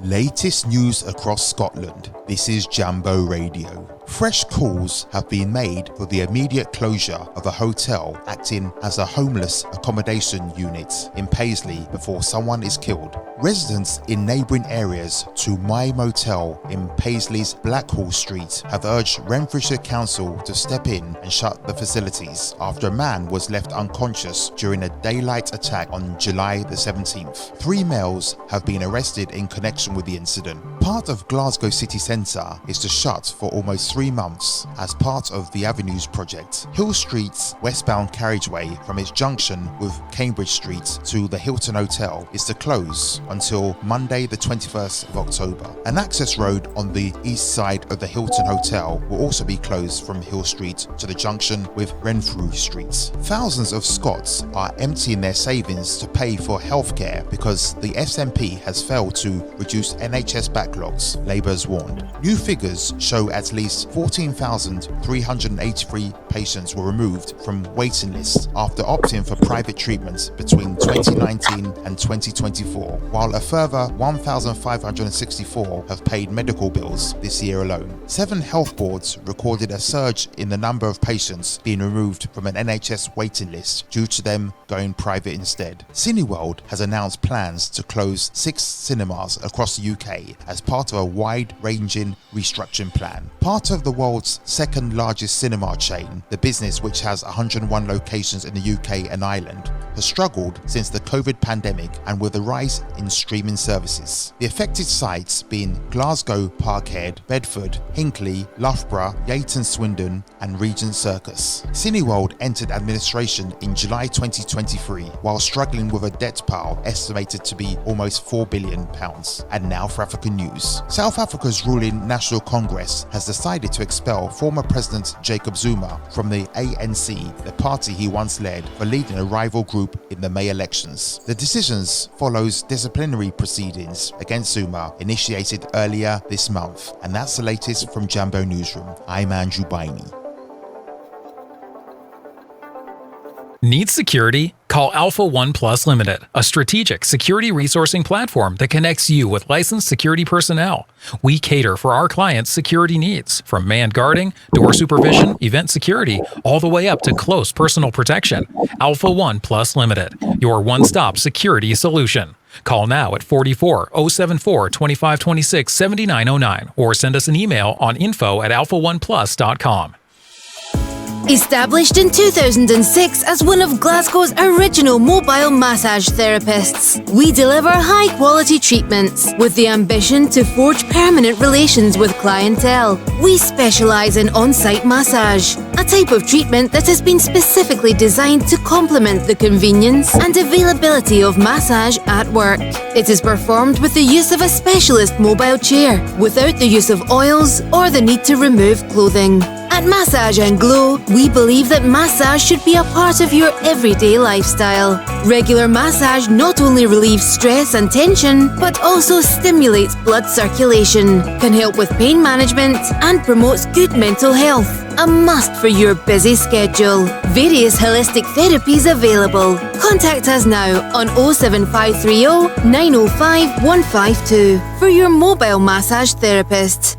Latest news across Scotland. This is Jambo Radio. Fresh calls have been made for the immediate closure of a hotel acting as a homeless accommodation unit in Paisley before someone is killed. Residents in neighbouring areas to My Motel in Paisley's Blackhall Street have urged Renfrewshire Council to step in and shut the facilities after a man was left unconscious during a daylight attack on July the 17th. 3 males have been arrested in connection with the incident. Part of Glasgow city centre is to shut for almost 3 months as part of the Avenues project. Hill Street's westbound carriageway from its junction with Cambridge Street to the Hilton Hotel is to close until Monday the 21st of October. An access road on the east side of the Hilton Hotel will also be closed from Hill Street to the junction with Renfrew Street. Thousands of Scots are emptying their savings to pay for healthcare because the SNP has failed to reduce NHS backlogs, Labour has warned. New figures show at least 14,383 patients were removed from waiting lists after opting for private treatment between 2019 and 2024, while a further 1,564 have paid medical bills this year alone. 7 health boards recorded a surge in the number of patients being removed from an NHS waiting list due to them going private instead. Cineworld has announced plans to close 6 cinemas across the UK as part of a wide-ranging restructuring plan. Part of the world's second largest cinema chain, the business which has 101 locations in the UK and Ireland, has struggled since the COVID pandemic and with the rise in streaming services. The affected sites being Glasgow, Parkhead, Bedford, Hinckley, Loughborough, Yayton Swindon and Regent Circus. Cineworld entered administration in July 2023 while struggling with a debt pile estimated to be almost £4 billion. And now for African news. South Africa's ruling National Congress has decided to expel former President Jacob Zuma from the ANC, the party he once led, for leading a rival group in the May elections. The decisions follows disciplinary proceedings against Zuma initiated earlier this month. And that's the latest from Jambo Newsroom. I'm Andrew Bainey. Need security? Call Alpha One Plus Limited, a strategic security resourcing platform that connects you with licensed security personnel. We cater for our clients' security needs, from manned guarding, door supervision, event security, all the way up to close personal protection. Alpha One Plus Limited, your one-stop security solution. Call now at 44-074-2526-7909 or send us an email on info@alphaoneplus.com. Established in 2006 as one of Glasgow's original mobile massage therapists, we deliver high-quality treatments with the ambition to forge permanent relations with clientele. We specialise in on-site massage, a type of treatment that has been specifically designed to complement the convenience and availability of massage at work. It is performed with the use of a specialist mobile chair, without the use of oils or the need to remove clothing. At Massage and Glow, we believe that massage should be a part of your everyday lifestyle. Regular massage not only relieves stress and tension, but also stimulates blood circulation, can help with pain management, and promotes good mental health. A must for your busy schedule. Various holistic therapies available. Contact us now on 07530 905 152 for your mobile massage therapist.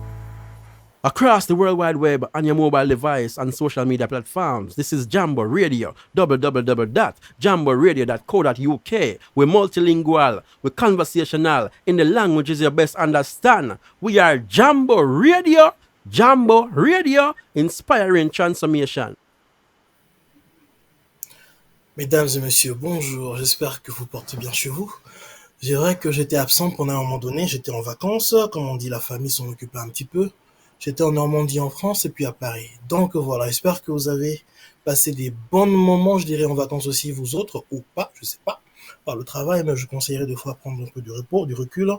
Across the World Wide Web on your mobile device and social media platforms, this is Jambo Radio, www.jamboradio.co.uk. We're multilingual, we're conversational, in the languages you best understand. We are Jambo Radio, inspiring transformation. Mesdames et messieurs, bonjour, j'espère que vous portez bien chez vous. C'est vrai que j'étais absent pendant un moment donné, j'étais en vacances, comme on dit, la famille s'en occupait un petit peu. J'étais en Normandie en France et puis à Paris. Donc voilà, j'espère que vous avez passé des bons moments, je dirais en vacances aussi vous autres, ou pas, je sais pas, par le travail, mais je conseillerais des fois prendre un peu du repos, du recul,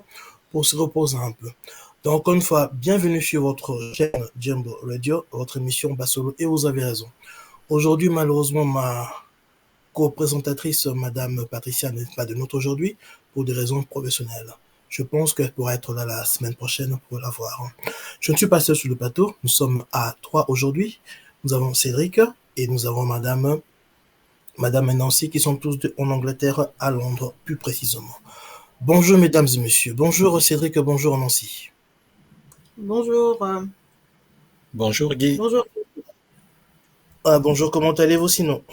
pour se reposer un peu. Donc encore une fois, bienvenue sur votre chaîne Jambo Radio, votre émission Bassolo, et vous avez raison. Aujourd'hui, malheureusement, ma co-présentatrice, Madame Patricia, n'est pas de notre aujourd'hui, pour des raisons professionnelles. Je pense qu'elle pourra être là la semaine prochaine pour la voir. Je ne suis pas seul sur le plateau. Nous sommes à 3 aujourd'hui. Nous avons Cédric et nous avons Madame Madame et Nancy, qui sont tous deux en Angleterre, à Londres, plus précisément. Bonjour, mesdames et messieurs. Bonjour, Cédric. Bonjour, Nancy. Bonjour, Bonjour Guy. bonjour. Ah, bonjour, comment allez-vous sinon?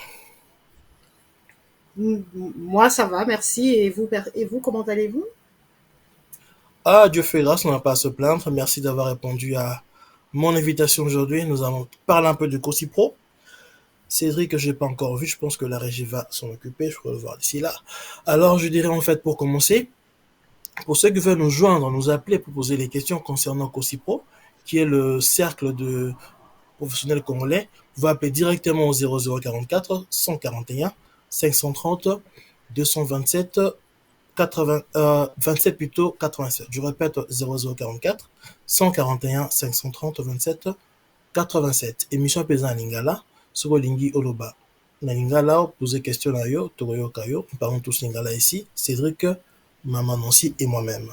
Moi, ça va, merci. Et vous, comment allez-vous? Ah, Dieu fait grâce, on n'a pas à se plaindre. Merci d'avoir répondu à mon invitation aujourd'hui. Nous allons parler un peu de Pro. Cédric, que je n'ai pas encore vu, je pense que la régie va s'en occuper, je pourrais le voir d'ici là. Alors, je dirais en fait, pour commencer, pour ceux qui veulent nous joindre, nous appeler pour poser des questions concernant Pro, qui est le cercle de professionnels congolais, vous appeler directement au 0044 141 530 227 80, 27 plutôt 87. Je répète 0044 141 530 27 87. Émission Paysan Lingala, sur Lingi Oloba. Na Lingala, poser question à yo, Togoyo Kayo, nous parlons tous Lingala ici, Cédric, Maman Nancy et moi-même.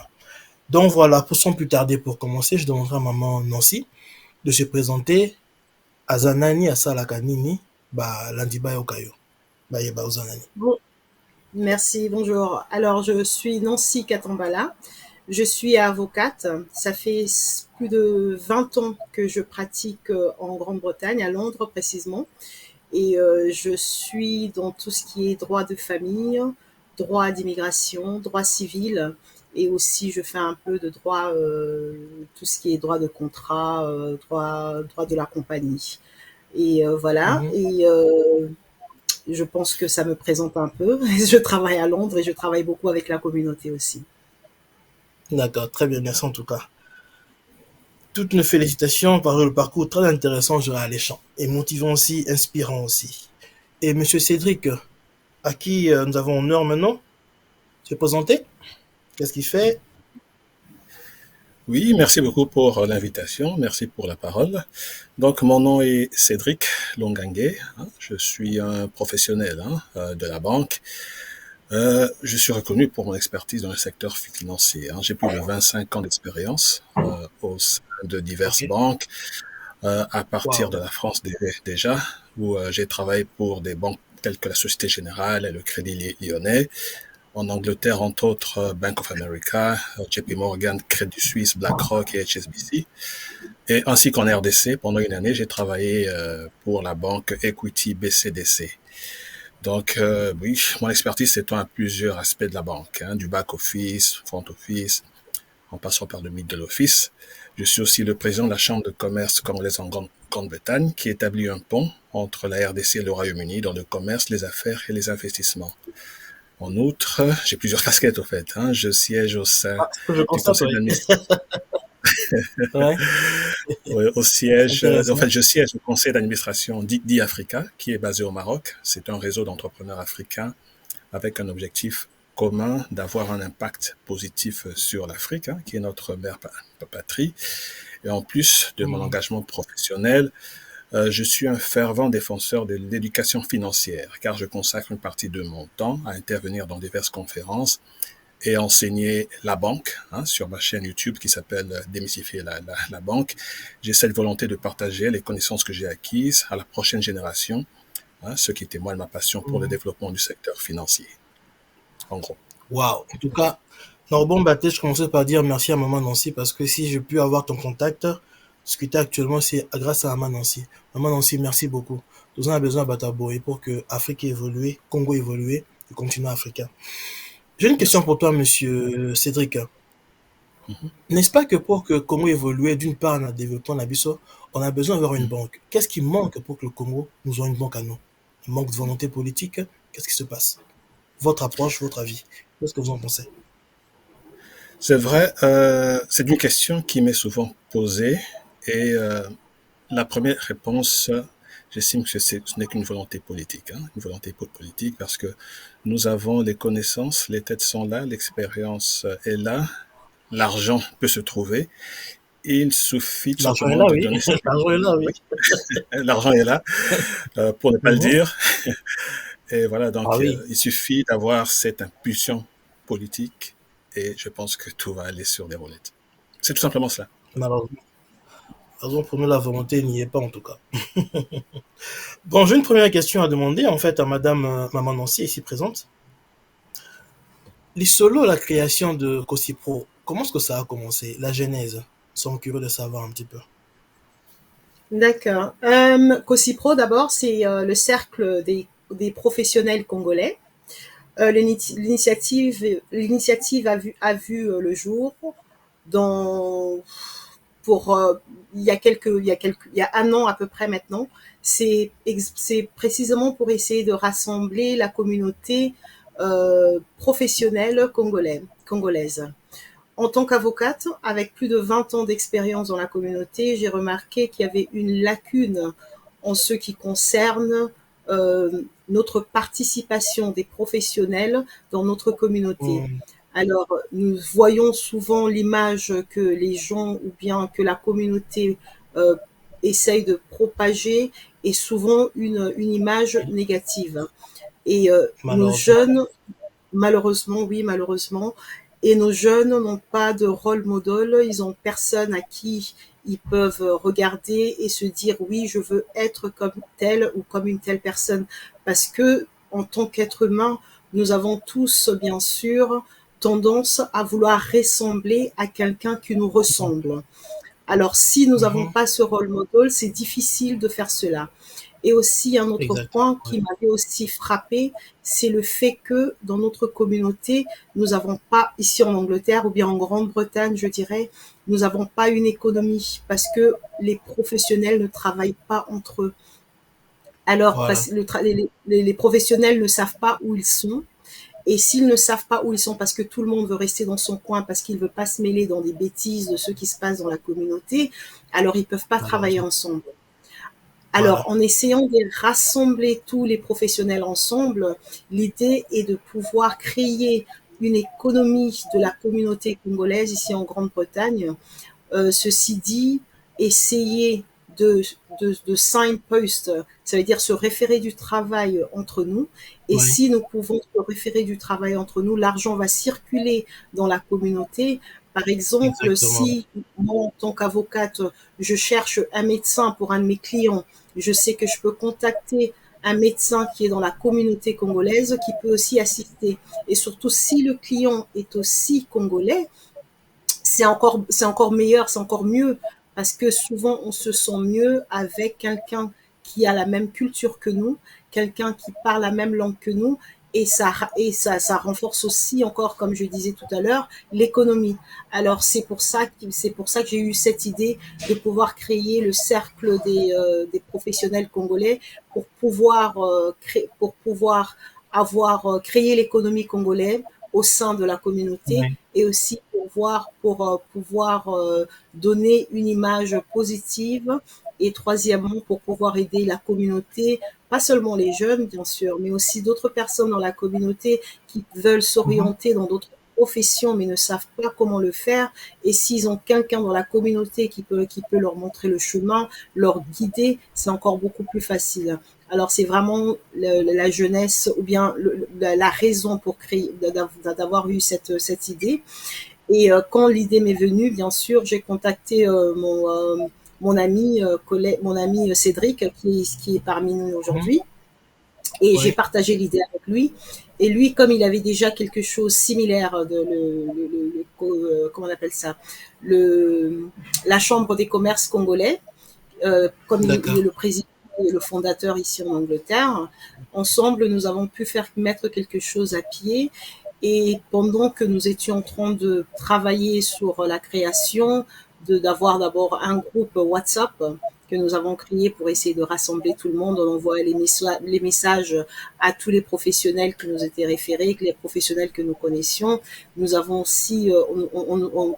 Donc voilà, sans plus tarder pour commencer, je demanderai à Maman Nancy de se présenter à Zanani, à Salakanini, bah, Landiba Okayo. Bah, yeba Zanani. Bon, merci, bonjour. Alors, je suis Nancy Katambala. Je suis avocate. Ça fait plus de 20 ans que je pratique en Grande-Bretagne, à Londres précisément. Et je suis dans tout ce qui est droit de famille, droit d'immigration, droit civil. Et aussi, je fais un peu de droit, tout ce qui est droit de contrat, droit de la compagnie. Et voilà. Mhm. Et je pense que ça me présente un peu. Je travaille à Londres et je travaille beaucoup avec la communauté aussi. D'accord, très bien, merci en tout cas. Toutes nos félicitations par le parcours très intéressant, je alléchant et motivant aussi, inspirant aussi. Et Monsieur Cédric, à qui nous avons honneur maintenant, se présenter. Qu'est-ce qu'il fait? Oui, merci beaucoup pour l'invitation, merci pour la parole. Donc, mon nom est Cédric Longangue, hein. Je suis un professionnel de la banque. Je suis reconnu pour mon expertise dans le secteur financier, hein. J'ai plus de 25 ans d'expérience au sein de diverses Ok. banques, à partir de Waouh. la France déjà, où j'ai travaillé pour des banques telles que la Société Générale et le Crédit Lyonnais. En Angleterre, entre autres, Bank of America, JP Morgan, Crédit Suisse, BlackRock et HSBC. Et ainsi qu'en RDC, pendant une année, j'ai travaillé pour la banque Equity BCDC. Donc, oui, mon expertise s'étend à plusieurs aspects de la banque, hein, du back-office, front-office, en passant par le middle office. Je suis aussi le président de la Chambre de commerce congolaise en Grande-Bretagne, qui établit un pont entre la RDC et le Royaume-Uni dans le commerce, les affaires et les investissements. En outre, j'ai plusieurs casquettes au fait, hein. Je siège au sein Ah, ce que je du constate, conseil oui. d'administration. Ouais, Au siège, en intéressant. fait, je siège au conseil d'administration d'I-Africa, qui est basé au Maroc. C'est un réseau d'entrepreneurs africains avec un objectif commun d'avoir un impact positif sur l'Afrique, hein, qui est notre mère patrie. Et en plus de mon Mhm. engagement professionnel, je suis un fervent défenseur de l'éducation financière, car je consacre une partie de mon temps à intervenir dans diverses conférences et enseigner la banque, hein, sur ma chaîne YouTube qui s'appelle Démystifier la banque. J'ai cette volonté de partager les connaissances que j'ai acquises à la prochaine génération, hein, ce qui témoigne de ma passion pour le Mhm. développement du secteur financier, en gros. Waouh. En tout cas, Norbon Baté, je commençais par dire merci à Maman Nancy parce que si j'ai pu avoir ton contact, ce qui est actuellement, c'est grâce à Maman Nancy. Maman Nancy, merci beaucoup. Nous avons besoin de Bataboy pour que Afrique évolue, Congo évolue, le continent africain. J'ai une question Merci. pour toi, monsieur Cédric. Mhm. N'est-ce pas que pour que Congo évolue, d'une part, dans le développement de la Bisso, on a besoin d'avoir une banque. Qu'est-ce qui manque pour que le Congo nous ait une banque à nous? Il manque de volonté politique? Qu'est-ce qui se passe? Votre approche, votre avis. Qu'est-ce que vous en pensez? C'est vrai, c'est une question qui m'est souvent posée et la première réponse, j'estime que ce n'est qu'une volonté politique, hein, une volonté politique parce que nous avons les connaissances, les têtes sont là, l'expérience est là, l'argent peut se trouver. Il suffit tout L'argent est simplement là, de oui. donner cette... L'argent est là, oui. Oui, l'argent est là, pour ne pas le Mhm. dire. Et voilà, Ah donc oui, il suffit d'avoir cette impulsion politique et je pense que tout va aller sur des roulettes. C'est tout simplement cela. malheureusement. Pardon, pour nous, la volonté n'y est pas en tout cas. Bon, j'ai une première question à demander en fait à Madame Maman Nancy ici présente. Les solos, la création de Cosipro, comment est-ce que ça a commencé? La genèse. Nous sommes curieux de savoir un petit peu. D'accord. COSIPRO, d'abord, c'est le cercle des professionnels congolais. L'initiative a vu le jour dans pour il y a un an à peu près maintenant. C'est précisément pour essayer de rassembler la communauté professionnelle congolaise. En tant qu'avocate, avec plus de 20 ans d'expérience dans la communauté, j'ai remarqué qu'il y avait une lacune en ce qui concerne notre participation des professionnels dans notre communauté. Alors, nous voyons souvent l'image que les gens ou bien que la communauté essaye de propager est souvent une image négative. Et nos jeunes, malheureusement, et nos jeunes n'ont pas de rôle model, ils ont personne à qui ils peuvent regarder et se dire oui, je veux être comme telle ou comme une telle personne. Parce que, en tant qu'être humain, nous avons tous, bien sûr, tendance à vouloir ressembler à quelqu'un qui nous ressemble. Alors, si nous n'avons pas ce rôle model, c'est difficile de faire cela. Et aussi, un autre point qui m'avait aussi frappé, c'est le fait que dans notre communauté, nous n'avons pas, ici en Angleterre ou bien en Grande-Bretagne, je dirais, nous n'avons pas une économie parce que les professionnels ne travaillent pas entre eux. Alors, Voilà. les professionnels ne savent pas où ils sont. Et s'ils ne savent pas où ils sont parce que tout le monde veut rester dans son coin, parce qu'il ne veut pas se mêler dans des bêtises de ce qui se passe dans la communauté, alors ils ne peuvent pas travailler ensemble. Alors, en essayant de rassembler tous les professionnels ensemble, l'idée est de pouvoir créer une économie de la communauté congolaise ici en Grande-Bretagne. Ceci dit, essayer de signpost, ça veut dire se référer du travail entre nous. Et si nous pouvons se référer du travail entre nous, l'argent va circuler dans la communauté. Par exemple, si moi, en tant qu'avocate, je cherche un médecin pour un de mes clients, je sais que je peux contacter un médecin qui est dans la communauté congolaise qui peut aussi assister. Et surtout, si le client est aussi congolais, c'est encore meilleur, c'est encore mieux, parce que souvent, on se sent mieux avec quelqu'un qui a la même culture que nous, quelqu'un qui parle la même langue que nous, et ça renforce aussi encore, comme je disais tout à l'heure, l'économie. Alors c'est pour ça que j'ai eu cette idée de pouvoir créer le cercle des professionnels congolais pour pouvoir créer l'économie congolaise au sein de la communauté et aussi pour pouvoir donner une image positive. Et troisièmement, pour pouvoir aider la communauté, pas seulement les jeunes, bien sûr, mais aussi d'autres personnes dans la communauté qui veulent s'orienter dans d'autres professions, mais ne savent pas comment le faire. Et s'ils ont quelqu'un dans la communauté qui peut leur montrer le chemin, leur guider, c'est encore beaucoup plus facile. Alors, c'est vraiment la jeunesse ou bien la raison pour créer, d'avoir eu cette idée. Et quand l'idée m'est venue, bien sûr, j'ai contacté mon ami Cédric, qui est parmi nous aujourd'hui. Et j'ai partagé l'idée avec lui. Et lui, comme il avait déjà quelque chose similaire comment on appelle ça, la Chambre des commerces congolais, comme il est le président et le fondateur ici en Angleterre, ensemble, nous avons pu faire mettre quelque chose à pied. Et pendant que nous étions en train de travailler sur la création, d'avoir d'abord un groupe WhatsApp que nous avons créé pour essayer de rassembler tout le monde. On envoie les messages à tous les professionnels qui nous étaient référés, les professionnels que nous connaissions. Nous avons aussi,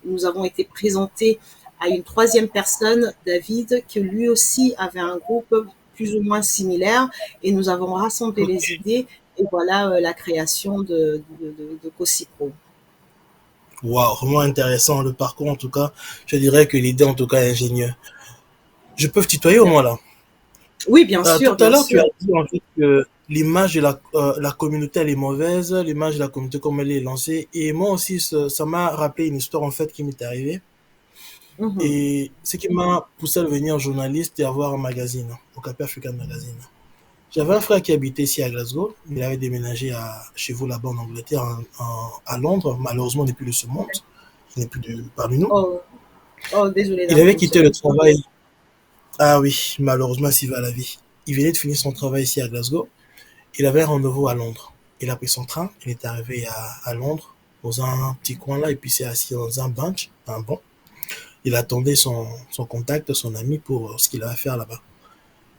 nous avons été présentés à une troisième personne, David, qui lui aussi avait un groupe plus ou moins similaire, et nous avons rassemblé les idées, et voilà la création de COSIPRO. Waouh, vraiment intéressant le parcours en tout cas. Je dirais que l'idée en tout cas est ingénieuse. Je peux te tutoyer au moins là? Oui, bien sûr. Tout à l'heure, tu as dit en fait que l'image de la communauté elle est mauvaise, l'image de la communauté comme elle est lancée. Et moi aussi, ça m'a rappelé une histoire en fait qui m'est arrivée. Mhm. Et ce qui m'a poussé à devenir journaliste et avoir un magazine, au Cap African Magazine. J'avais un frère qui habitait ici à Glasgow. Il avait déménagé chez vous là-bas en Angleterre, à Londres. Malheureusement, il n'est plus de ce monde. Il n'est plus parmi nous. Oh, oh, désolé Il avait d'apprendre quitté cela. le travail. Ah oui, malheureusement, s'il va à la vie. Il venait de finir son travail ici à Glasgow. Il avait un rendez-vous à Londres. Il a pris son train. Il est arrivé à Londres, dans un petit coin là, et puis s'est assis dans un bench, un banc. Il attendait son contact, son ami, pour ce qu'il avait à faire là-bas.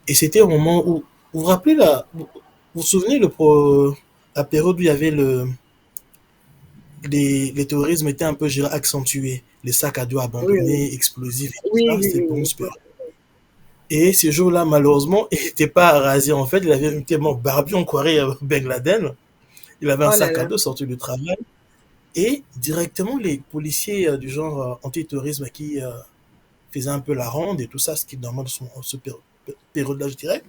Et c'était au moment où, vous vous rappelez vous vous souvenez la période où il y avait les terrorismes étaient un peu, je dirais, accentués. Les sacs à dos Oui, oui, abandonnés, explosifs et tout oui, ça, oui, c'était oui, pour une oui. période. Et ce jour-là, malheureusement, il n'était pas rasé en fait, il avait une tellement barbu en Corée Ben Laden. Il avait un Oh là sac à là. dos sorti du travail. Et directement, les policiers du genre antiterrorisme qui faisaient un peu la ronde et tout ça, ce qui est normal de ce période-là, je dirais,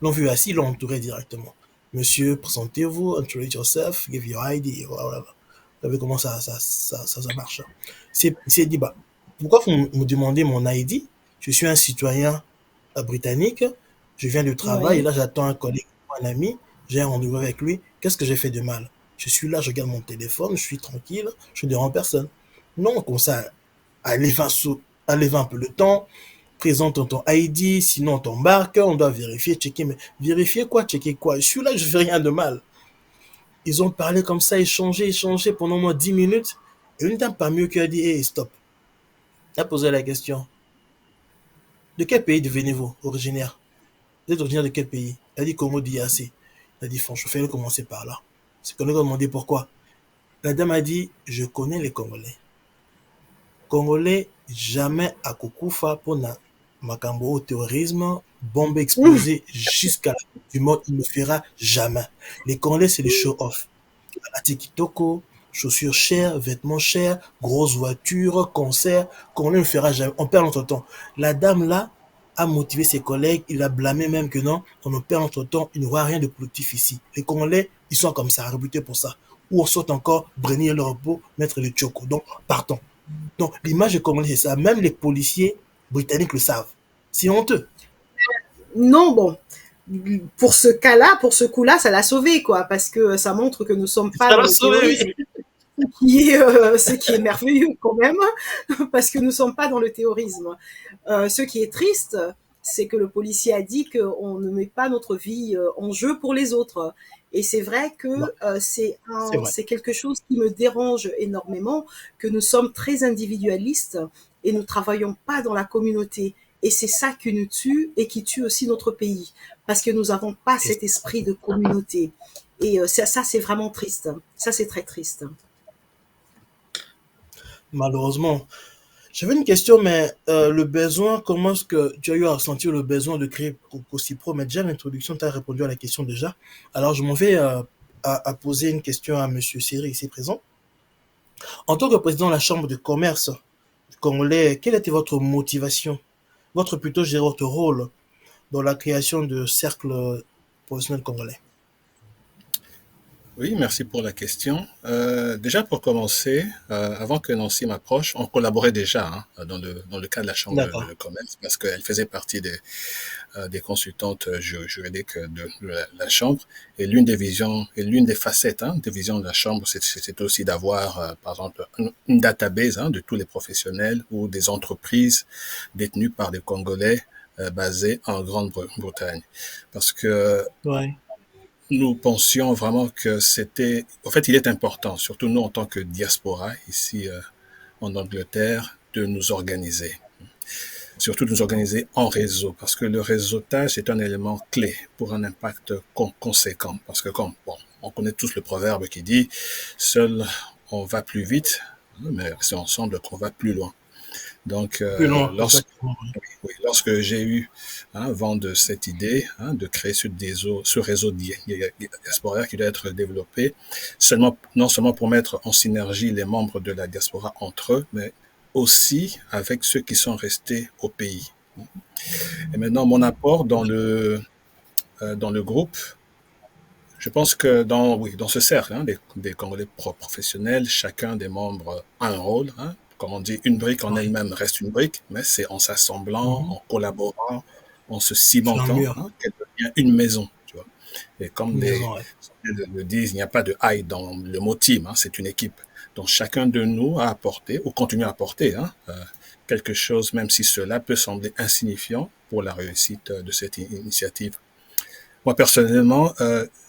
l'ont vu assis, l'ont entouré directement. Monsieur, présentez-vous, introduce yourself, give your ID, voilà. Vous savez comment ça marche. Il s'est dit, bah, pourquoi vous me demandez mon ID? Je suis un citoyen britannique, je viens du travail, et Oui. là j'attends un collègue, un ami, j'ai un rendez-vous avec lui, qu'est-ce que j'ai fait de mal? Je suis là, je regarde mon téléphone, je suis tranquille, je ne dérange personne. Non, comme ça, allez un peu le temps, présente ton ID, sinon on t'embarque, on doit vérifier, checker, mais vérifier quoi, checker quoi? Je suis là, je fais rien de mal. Ils ont parlé comme ça, échangé pendant au moins 10 minutes, et une dame parmi eux qui a dit, hey, stop. Elle a posé la question, de quel pays devenez-vous originaire? Vous êtes originaire de quel pays? Elle a dit Congo DRC. Elle a dit franchement, fallait commencer par là. C'est qu'on lui a demandé pourquoi. La dame a dit, je connais les Congolais. Congolais, jamais à Kokufa pour Makambo au terrorisme, bombe explosée jusqu'à la fin du monde, il ne fera jamais. Les Congolais, c'est les show-off. À Tikitoko, chaussures chères, vêtements chers, grosses voitures, concerts, Congolais ne fera jamais. On perd notre temps. La dame là a motivé ses collègues, il a blâmé même que non, on ne perd notre temps, il n'y aura rien de productif ici. Les Congolais, ils sont comme ça, réputés pour ça. Ou on saute encore, brunir leur peau, mettre le choco. Donc, partons. Donc, l'image de Congolais, c'est ça. Même les policiers britanniques le savent. C'est honteux. Non, bon. Pour ce cas-là, pour ce coup-là, ça l'a sauvé, quoi, parce que ça montre que nous sommes pas Ça dans l'a le sauvé, terrorisme, oui. ce qui est merveilleux quand même, parce que nous sommes pas dans le terrorisme. Ce qui est triste, c'est que le policier a dit qu'on ne met pas notre vie en jeu pour les autres. Et c'est vrai que Non, c'est vrai. c'est quelque chose qui me dérange énormément, que nous sommes très individualistes et nous travaillons pas dans la communauté. Et c'est ça qui nous tue et qui tue aussi notre pays, parce que nous n'avons pas Et cet esprit de communauté. Et ça c'est vraiment triste. Ça, c'est très triste. malheureusement, j'avais une question, mais le besoin, comment est-ce que tu as eu à ressentir le besoin de créer Cocipro? Mais déjà, l'introduction, tu as répondu à la question déjà. Alors, je m'en vais à poser une question à Monsieur Siri, ici présent. En tant que président de la Chambre de commerce congolais, quelle était votre motivation, plutôt, je dirais, votre rôle dans la création de cercles professionnels congolais? Oui, merci pour la question. Déjà pour commencer, avant que Nancy m'approche, on collaborait déjà dans le cadre de la Chambre D'accord. de commerce parce qu'elle faisait partie des consultantes juridiques de la Chambre. Et l'une des visions et l'une des facettes des visions de la Chambre, c'est aussi d'avoir, par exemple, une database de tous les professionnels ou des entreprises détenues par des Congolais basés en Grande-Bretagne. Parce que Ouais. nous pensions vraiment que c'était, en fait, il est important, surtout nous en tant que diaspora ici en Angleterre, de nous organiser. Surtout de nous organiser en réseau, parce que le réseautage est un élément clé pour un impact conséquent. Parce que comme, bon, on connaît tous le proverbe qui dit, seul on va plus vite, mais c'est ensemble qu'on va plus loin. Donc, Plus loin, exactement. lorsque j'ai eu vent de cette idée de créer ce réseau diaspora qui doit être développé, non seulement pour mettre en synergie les membres de la diaspora entre eux, mais aussi avec ceux qui sont restés au pays. Et maintenant, mon apport dans le groupe, je pense que dans ce cercle des Congolais professionnels, chacun des membres a un rôle. comme on dit, une brique en elle-même reste une brique, mais c'est en s'assemblant, en collaborant, en se cimentant, qu'elle devient une maison, tu vois. Et comme les le disent, il n'y a pas de I dans le mot team, c'est une équipe. Donc chacun de nous a apporté, ou continue à apporter, quelque chose, même si cela peut sembler insignifiant pour la réussite de cette initiative. Moi, personnellement,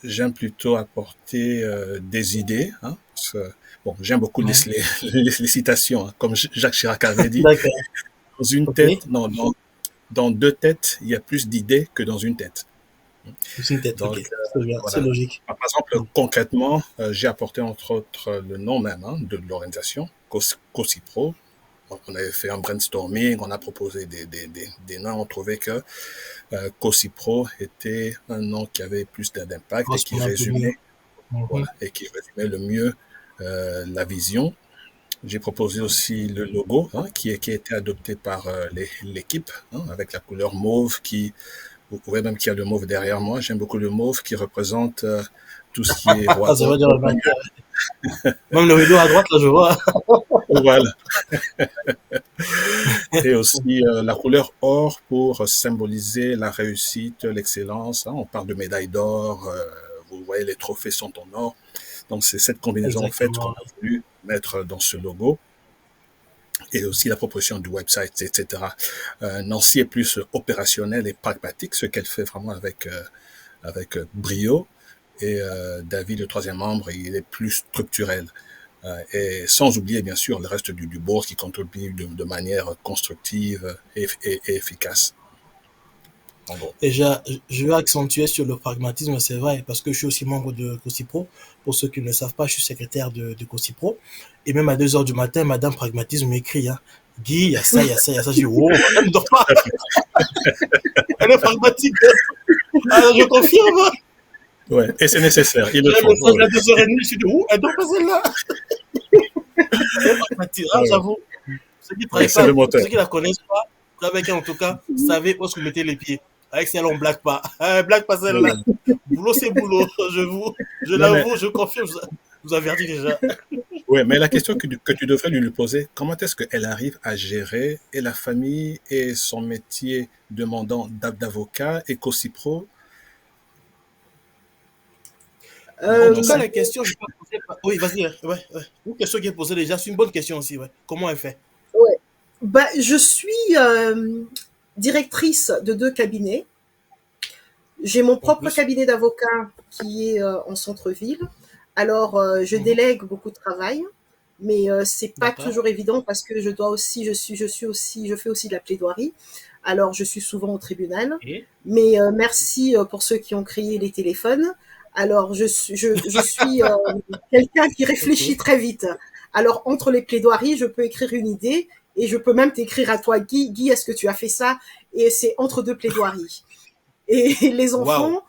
j'aime plutôt apporter des idées, parce que, bon, j'aime beaucoup les citations, comme Jacques Chirac avait dit. Dans une tête, dans deux têtes, il y a plus d'idées que dans une tête. Une tête, donc, c'est logique. Par exemple, concrètement, j'ai apporté entre autres le nom même de l'organisation, COSIPRO. Donc, on avait fait un brainstorming, on a proposé des noms, on trouvait que COSIPRO était un nom qui avait plus d'impact et qui résumait, le mieux la vision. J'ai proposé aussi le logo qui a été adopté par l'équipe avec la couleur mauve vous pouvez même qu'il y a le mauve derrière moi. J'aime beaucoup le mauve qui représente tout ce qui est roi. Ça veut dire même le rideau à droite, là, je vois. Voilà. Et aussi la couleur or pour symboliser la réussite, l'excellence. On parle de médaille d'or. Vous voyez, les trophées sont en or. Donc, c'est cette combinaison, en fait, qu'on a voulu mettre dans ce logo. Et aussi la proposition du website, etc. Nancy est plus opérationnelle et pragmatique, ce qu'elle fait vraiment avec brio. Et David, le troisième membre, il est plus structurel. Et sans oublier, bien sûr, le reste du board qui contribue de manière constructive et efficace. Et je vais accentuer sur le pragmatisme, c'est vrai, parce que je suis aussi membre de COSIPRO. Pour ceux qui ne le savent pas, je suis secrétaire de COSIPRO. Et même à 2h du matin, Madame Pragmatisme m'écrit, Guy, il y a ça, il y a ça, il y a ça. Je dis, oh, elle ne dort pas. Elle est pragmatique. Alors, je confirme. Ouais, et c'est nécessaire. Il le faut. À 2h30, je suis dit, elle dort pas celle-là. Elle est pragmatique, j'avoue. Ceux qui la connaissent pas, avec en tout cas, savez où est-ce que vous mettez les pieds. Avec celle-là, on ne blague pas. Blague pas celle-là. Boulot, c'est boulot. Je l'avoue, je confirme. Je vous avertis déjà. Oui, mais la question que tu devrais lui poser, comment est-ce qu'elle arrive à gérer et la famille et son métier demandant d'avocat et COSIPRO? En tout cas, la question, je peux poser. Oui, vas-y. Ouais. Une question qui est posée déjà, c'est une bonne question aussi. Ouais. Comment elle fait? Ouais. Je suis directrice de 2 cabinets. J'ai mon propre cabinet d'avocat qui est en centre-ville. Alors, je délègue beaucoup de travail, mais c'est pas toujours évident parce que je fais aussi de la plaidoirie. Alors, je suis souvent au tribunal. Mais merci pour ceux qui ont créé les téléphones. Alors, je suis quelqu'un qui réfléchit très vite. Alors, entre les plaidoiries, je peux écrire une idée et je peux même t'écrire à toi, Guy, est-ce que tu as fait ça? Et c'est entre 2 plaidoiries. Et les enfants,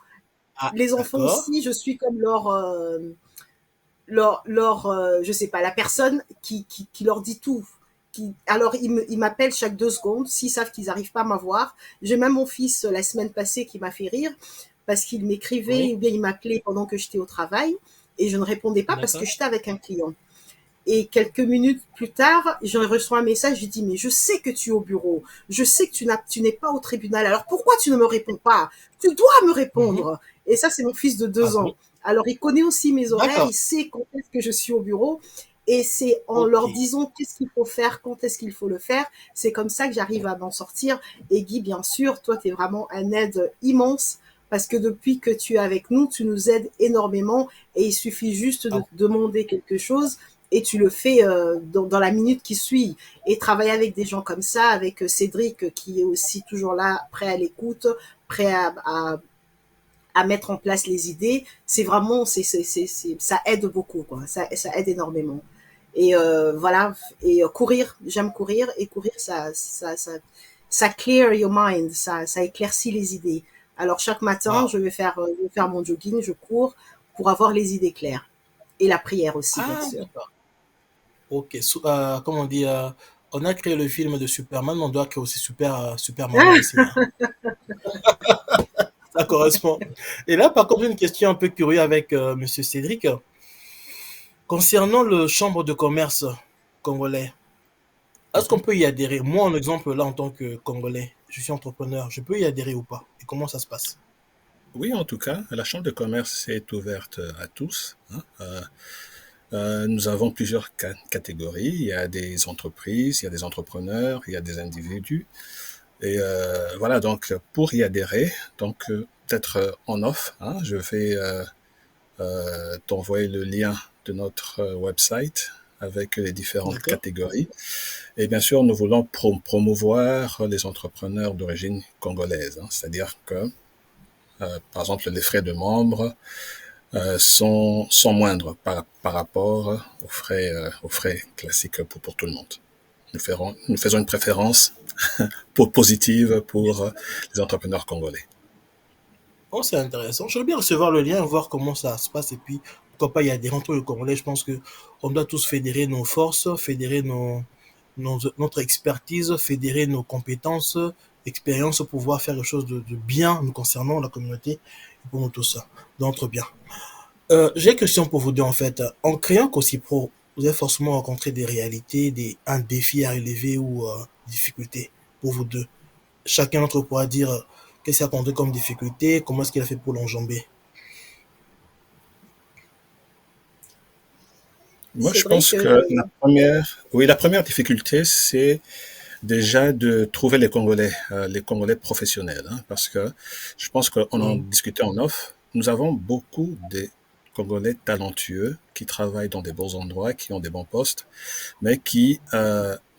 aussi, je suis comme je sais pas, la personne qui leur dit tout. Alors, ils m'appellent chaque 2 secondes s'ils savent qu'ils n'arrivent pas à m'avoir. J'ai même mon fils la semaine passée qui m'a fait rire parce qu'il m'écrivait ou bien il m'appelait pendant que j'étais au travail et je ne répondais pas parce que j'étais avec un client. Et quelques minutes plus tard, je reçois un message, je lui dis, mais je sais que tu es au bureau, je sais que tu n'es pas au tribunal, alors pourquoi tu ne me réponds pas? Tu dois me répondre. Et ça, c'est mon fils de 2 ans. Alors, il connaît aussi mes horaires, il sait quand est-ce que je suis au bureau. Et c'est en leur disant qu'est-ce qu'il faut faire, quand est-ce qu'il faut le faire. C'est comme ça que j'arrive à m'en sortir. Et Guy, bien sûr, toi, tu es vraiment un aide immense parce que depuis que tu es avec nous, tu nous aides énormément et il suffit juste de demander quelque chose et tu le fais dans la minute qui suit. Et travailler avec des gens comme ça, avec Cédric qui est aussi toujours là, prêt à l'écoute, prêt à mettre en place les idées, c'est vraiment, ça aide beaucoup, quoi. Ça aide énormément. Et voilà, et courir, j'aime courir, et courir, ça clear your mind, ça éclaircit les idées. Alors chaque matin, je vais faire mon jogging, je cours pour avoir les idées claires. Et la prière aussi, bien sûr. Ok, comme on dit, on a créé le film de Superman, mais on doit créer aussi Superman aussi. Ça correspond. Et là, par contre, j'ai une question un peu curieuse avec Monsieur Cédric. Concernant le chambre de commerce congolais, Est-ce qu'on peut y adhérer? Moi, en exemple, là, en tant que Congolais, je suis entrepreneur, je peux y adhérer ou pas? Et comment ça se passe? Oui, en tout cas, la Chambre de commerce est ouverte à tous, hein. Nous avons plusieurs catégories. Il y a des entreprises, il y a des entrepreneurs, il y a des individus. Et voilà, donc pour y adhérer, donc peut-être en off, hein, je vais t'envoyer le lien de notre website avec les différentes D'accord. catégories. Et bien sûr, nous voulons promouvoir les entrepreneurs d'origine congolaise, hein, c'est-à-dire que, par exemple, les frais de membres sont moindres par rapport aux frais classiques pour tout le monde. Nous faisons une préférence positive pour les entrepreneurs congolais. Oh, c'est intéressant. J'aimerais bien recevoir le lien, voir comment ça se passe et puis pourquoi pas y adhérer entre le Congolais. Je pense que on doit tous fédérer nos forces, fédérer notre expertise, fédérer nos compétences, expériences pour pouvoir faire quelque chose de bien nous concernant, la communauté, et pour nous tous, d'entre bien. J'ai une question pour vous deux en fait. En créant Cocipro, vous avez forcément rencontré des réalités, un défi à relever ou des difficultés pour vous deux. Chacun d'entre vous pourra dire qu'est-ce qu'il a rencontré comme difficulté, comment est-ce qu'il a fait pour l'enjamber. Moi, C'est je vrai pense que que la première difficulté, c'est déjà de trouver les Congolais professionnels, hein, parce que je pense qu'on en Mm. discutait en off. Nous avons beaucoup de Congolais talentueux qui travaillent dans des bons endroits, qui ont des bons postes, mais qui,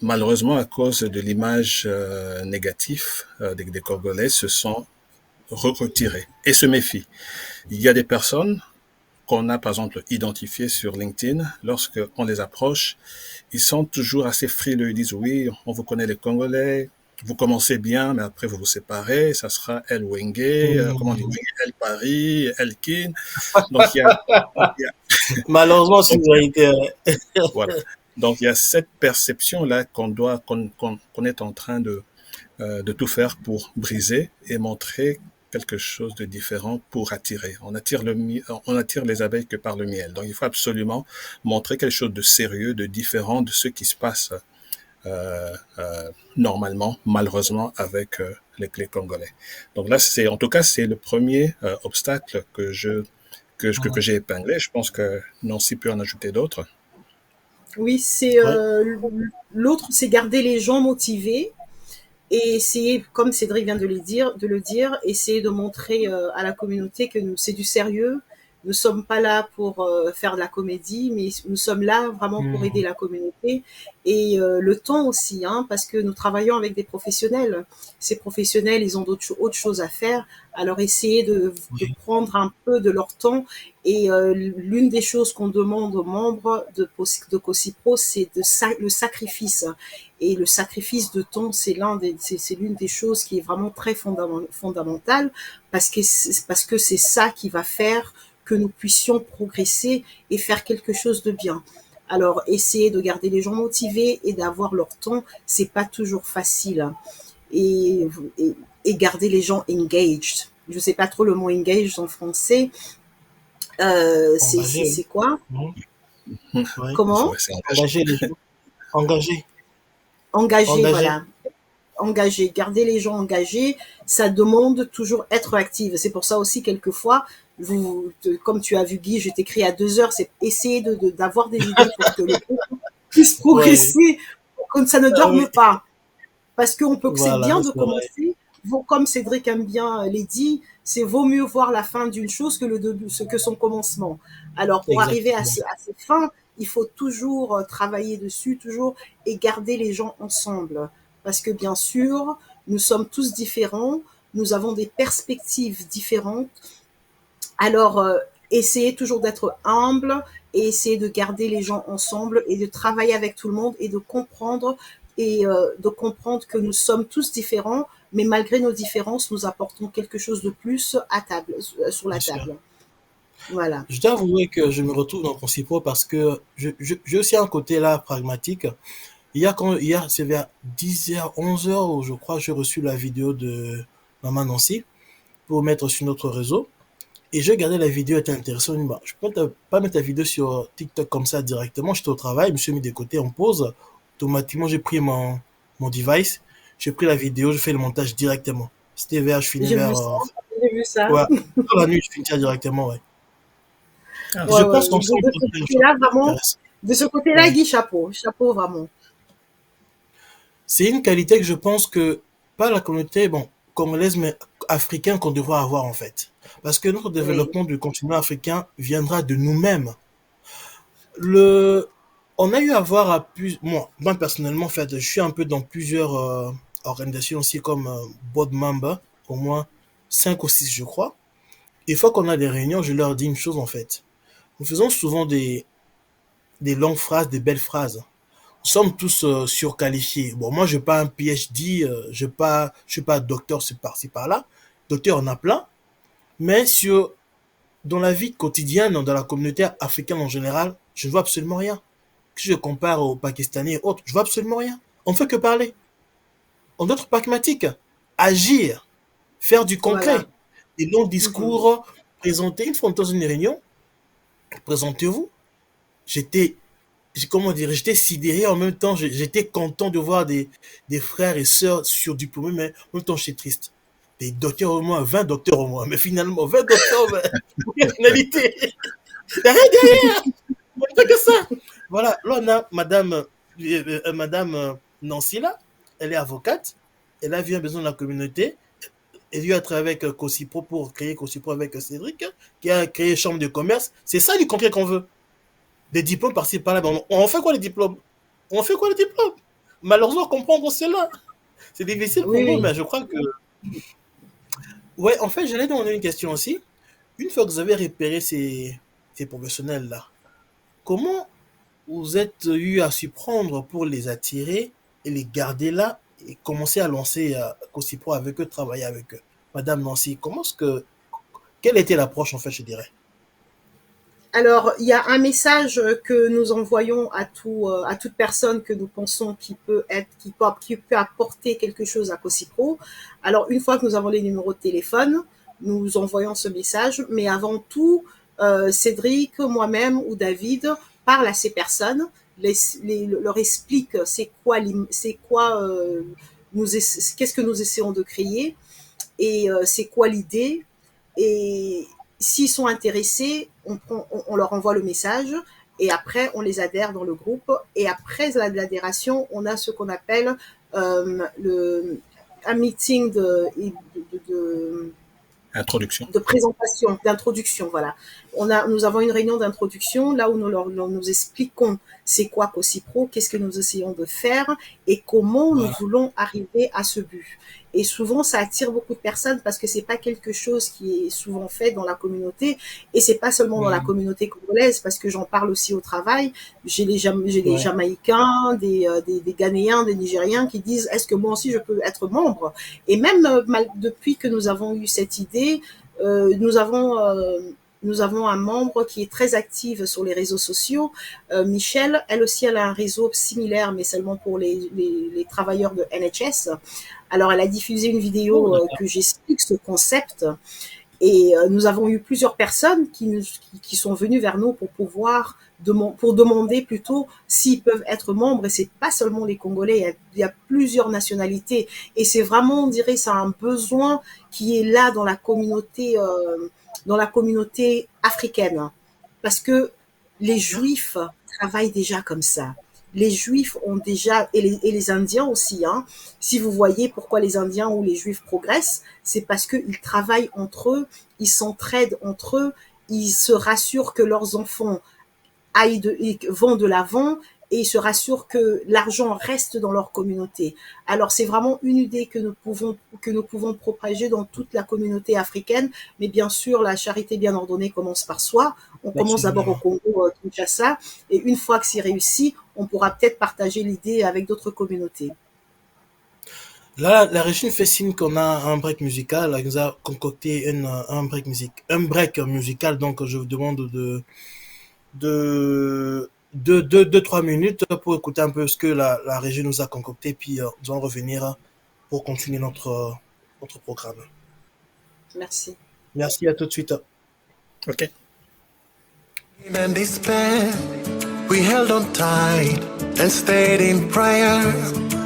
malheureusement, à cause de l'image négative des Congolais, se sont retirés et se méfient. Il y a des personnes qu'on a, par exemple, identifiées sur LinkedIn, lorsque on les approche, ils sont toujours assez frileux. Ils disent, oui, on vous connaît les Congolais, vous commencez bien, mais après vous vous séparez, ça sera El Wenge, comment on dit, Mm. Wenge, El Paris, El Kin. Donc, il y a Malheureusement, c'est donc, une réalité. voilà. Donc, il y a cette perception-là qu'on est en train de tout faire pour briser et montrer quelque chose de différent pour attirer. On attire les abeilles que par le miel. Donc, il faut absolument montrer quelque chose de sérieux, de différent de ce qui se passe normalement, malheureusement, avec les Congolais. Donc là, en tout cas, c'est le premier obstacle que j'ai épinglé. Je pense que Nancy peut en ajouter d'autres. oui, c'est Ouais, l'autre, c'est garder les gens motivés et essayer, comme Cédric vient de le dire, essayer de montrer à la communauté que c'est du sérieux. Nous ne sommes pas là pour faire de la comédie, mais nous sommes là vraiment pour aider mm, la communauté. Et le temps aussi, hein, parce que nous travaillons avec des professionnels. Ces professionnels, ils ont autre choses à faire. Alors, essayer de oui, prendre un peu de leur temps. Et l'une des choses qu'on demande aux membres de COSIPRO, c'est le sacrifice. Et le sacrifice de temps, c'est l'une des choses qui est vraiment très fondamentale parce que c'est ça qui va faire que nous puissions progresser et faire quelque chose de bien. Alors, essayer de garder les gens motivés et d'avoir leur temps, c'est pas toujours facile. Et, et, et garder les gens engaged. Je sais pas trop le mot engaged en français. engagé, C'est quoi? oui, oui. Comment? Ouais, c'est engagé. Engager les gens, engagé, Engagé, engagé. voilà. Engagé, garder les gens engagés, ça demande toujours être active. C'est pour ça aussi, quelquefois, comme tu as vu Guy, je t'écris à 2 heures, c'est essayer d'avoir des idées pour que le groupe puisse Ouais, progresser, pour que ça ne ah oui, dorme pas. Parce que c'est voilà, bien de c'est vrai. commencer. Comme Cédric aime bien les dit, c'est vaut mieux voir la fin d'une chose que que son commencement. Alors, pour arriver Exactement. à ces fins, il faut toujours travailler dessus, toujours, et garder les gens ensemble. Parce que bien sûr, nous sommes tous différents, nous avons des perspectives différentes. Alors, essayez toujours d'être humble et essayer de garder les gens ensemble et de travailler avec tout le monde et de comprendre que nous sommes tous différents, mais malgré nos différences, nous apportons quelque chose de plus à table, sur la Bien sûr. table. Voilà. Je dois avouer que je me retrouve dans Concipro parce que j'ai aussi un côté là pragmatique. Hier, c'est vers 10 h 11 h où je crois j'ai reçu la vidéo de Maman Nancy pour mettre sur notre réseau. Et j'ai regardé la vidéo, elle était intéressante. Je peux pas mettre la vidéo sur TikTok comme ça directement. J'étais au travail, je me suis mis de côté en pause automatiquement, j'ai pris mon device, j'ai pris la vidéo, je fais le montage directement. C'était je finis J'ai vers, vu ça, j'ai vu ça. ouais, dans la nuit, je finis ça directement, ouais. Ah, Ouais, Je ouais. pense qu'ensemble, De on ce peut faire des choses côté-là, vraiment, intéressantes. de ce côté-là, Ouais. Guy, chapeau, chapeau vraiment. C'est une qualité que je pense que, pas la communauté, bon, congolaise, mais africaine qu'on devrait avoir, en fait. Parce que notre Oui, développement du continent africain viendra de nous-mêmes. Le, on a eu à voir à plus, moi personnellement, en fait, je suis un peu dans plusieurs organisations aussi comme Board Member, au moins 5 ou 6 je crois. Et une fois qu'on a des réunions, je leur dis une chose en fait. Nous faisons souvent des longues phrases, des belles phrases. Nous sommes tous surqualifiés. Bon, moi, je n'ai pas un PhD, je suis pas docteur c'est par-ci par-là. Docteur, on a plein. Mais dans la vie quotidienne, dans la communauté africaine en général, je ne vois absolument rien. Si je compare aux Pakistanais et autres, je vois absolument rien. On ne fait que parler. On doit être pragmatique, agir, faire du voilà. concret. Des longs Mhm. discours, présenter. Une fois dans une réunion, présentez-vous. J'étais, comment dire, j'étais sidéré en même temps. J'étais content de voir des frères et sœurs surdiplômés, mais en même temps, j'étais triste. Des docteurs au moins, 20 docteurs au moins. Mais finalement, 20 docteurs, mais pour quelle finalité? Il n'y a rien derrière. Il n'y a pas que ça. Voilà, là on a madame Nancy là, elle est avocate, elle a vu un besoin de la communauté, elle lui a travaillé avec Cosipro pour créer Cosipro avec Cédric, qui a créé Chambre de commerce. C'est ça du concret qu'on veut. Des diplômes par-ci par-là. On fait quoi les diplômes? On fait quoi les diplômes? Malheureusement, comprendre cela. C'est difficile pour Oui, nous, oui. mais je crois que. Ouais, en fait, j'allais demander une question aussi. Une fois que vous avez repéré ces professionnels-là, comment vous êtes eu à s'y prendre pour les attirer et les garder là et commencer à lancer Cosipro avec eux, travailler avec eux. Madame Nancy, quelle était l'approche en fait, je dirais? Alors, il y a un message que nous envoyons à toute personne que nous pensons qui peut apporter quelque chose à Cosipro. Alors, une fois que nous avons les numéros de téléphone, nous envoyons ce message. Mais avant tout, Cédric, moi-même ou David parlent à ces personnes, leur explique qu'est-ce que nous essayons de créer et c'est quoi l'idée. Et s'ils sont intéressés, on leur envoie le message et après on les adhère dans le groupe. Et après l'adhération, on a ce qu'on appelle un meeting de introduction. de présentation, d'introduction, voilà. Nous avons une réunion d'introduction là où nous expliquons c'est quoi Cosipro, qu'est-ce que nous essayons de faire et comment nous Voilà. voulons arriver à ce but. Et souvent, ça attire beaucoup de personnes parce que c'est pas quelque chose qui est souvent fait dans la communauté et c'est pas seulement dans la Mm. communauté congolaise parce que j'en parle aussi au travail. J'ai des Ouais. Jamaïcains, des Ghanéens, des Nigériens qui disent est-ce que moi aussi je peux être membre? Et même depuis que nous avons eu cette idée, euh, nous avons euh, nous avons un membre qui est très active sur les réseaux sociaux, Michel. Elle aussi, elle a un réseau similaire, mais seulement pour les travailleurs de NHS. Alors, elle a diffusé une Oh, vidéo d'accord. que j'explique ce concept. Et nous avons eu plusieurs personnes qui sont venues vers nous pour demander plutôt s'ils peuvent être membres. Et c'est pas seulement les Congolais, il y a plusieurs nationalités. Et c'est vraiment, on dirait, c'est un besoin qui est là dans la communauté africaine. Parce que les Juifs travaillent déjà comme ça. Les Juifs ont déjà, et les Indiens aussi, hein. Si vous voyez pourquoi les Indiens ou les Juifs progressent, c'est parce qu'ils travaillent entre eux, ils s'entraident entre eux, ils se rassurent que leurs enfants vont de l'avant et ils se rassurent que l'argent reste dans leur communauté. Alors c'est vraiment une idée que nous pouvons propager dans toute la communauté africaine, mais bien sûr la charité bien ordonnée commence par soi. On commence d'abord au Absolument. Congo, Kinshasa, et une fois que c'est réussi, on pourra peut-être partager l'idée avec d'autres communautés. Là, la Régine fait signe qu'on a un break musical. Elle nous a concocté un break musical. Donc, je vous demande de 3 minutes pour écouter un peu ce que la régie nous a concocté. Puis, nous allons revenir pour continuer notre programme. Merci. Merci, à tout de suite. OK. And despair, we held on tight. and stayed in prayer.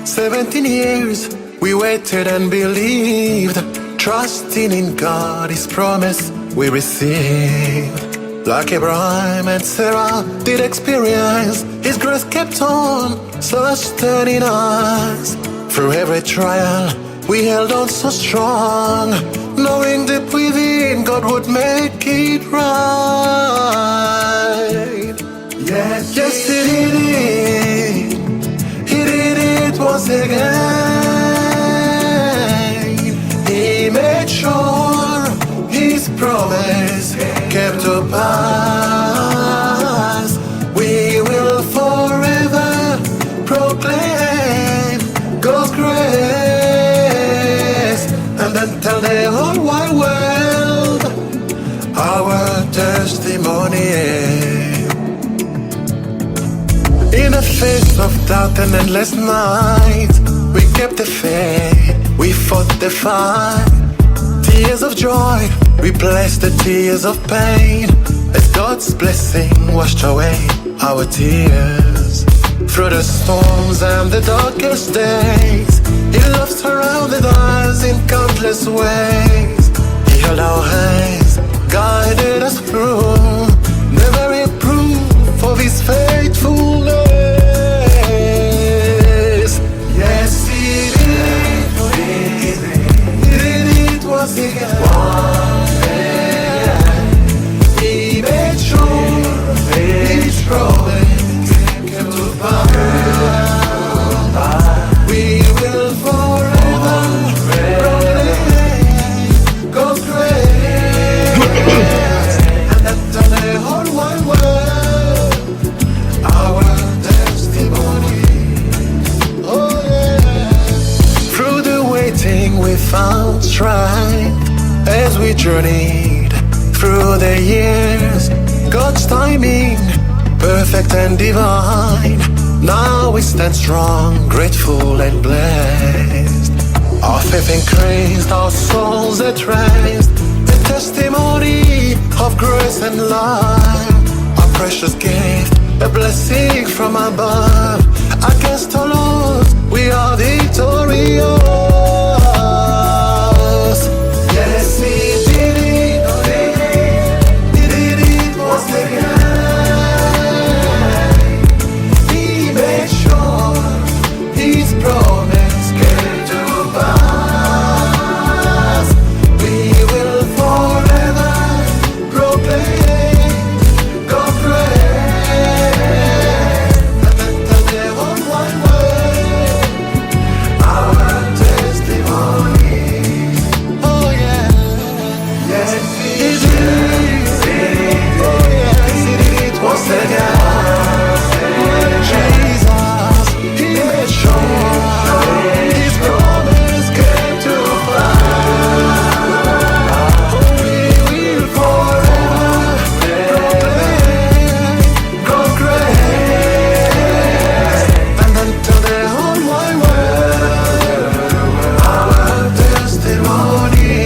17 years we waited and believed, trusting in God, His promise we received. Like Abraham and Sarah did experience, His grace kept on sustaining us. Through every trial we held on so strong, knowing deep within God would make it right. Yes, yes, He did it. He did it once again. He made sure His promise kept to pass. We will forever proclaim God's grace, and then tell the whole wide world our testimony. In the face of doubt and endless nights, we kept the faith, we fought the fight. Tears of joy replaced the tears of pain, as God's blessing washed away our tears. Through the storms and the darkest days, His love surrounded us in countless ways. He held our hands, guided us through, never a proof of His faithfulness. Yes, He did. He did it once again. He made sure His promise kept to pass. We will forever proclaim God's grace, and that to the whole wide world our testimony. Oh yeah. Through the waiting we found strength as we journeyed through the years. God's timing, perfect and divine. Now we stand strong, grateful and blessed. Our faith increased, our souls at rest. The testimony of grace and life, our precious gift, a blessing from above. Against all odds, we are victorious. Yes, He did it. He did it once again. He made sure His promise came to pass. We will forever proclaim God's grace, and then tell the whole wide world our testimony. Oh yeah, yes, He did. Oh yes, He did it once again. Jesus, He made sure His promise came to pass. We will forever proclaim God's grace, and then tell the whole wide world our testimony.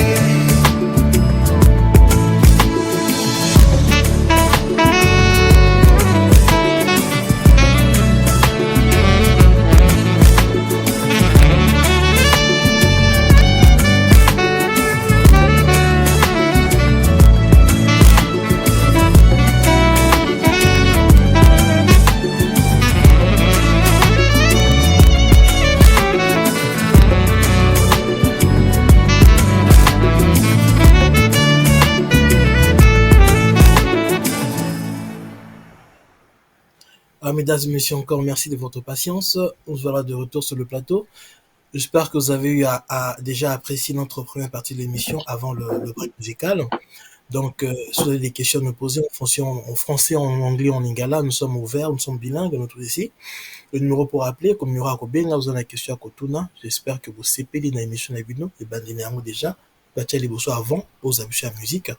Mesdames et messieurs, encore merci de votre patience. On se verra de retour sur le plateau. J'espère que vous avez eu à déjà apprécier notre première partie de l'émission avant le break musical. Donc, si vous avez des questions à nous poser en français, en anglais, en lingala, nous sommes ouverts, nous sommes bilingues, nous tous ici. Le numéro pour appeler, comme il y aura Kobenga, vous avez la question à Kotuna. J'espère que vous sepeli dans l'émission Nabino, et ben, déjà, batia les bosso avant, aux habitudes à musique.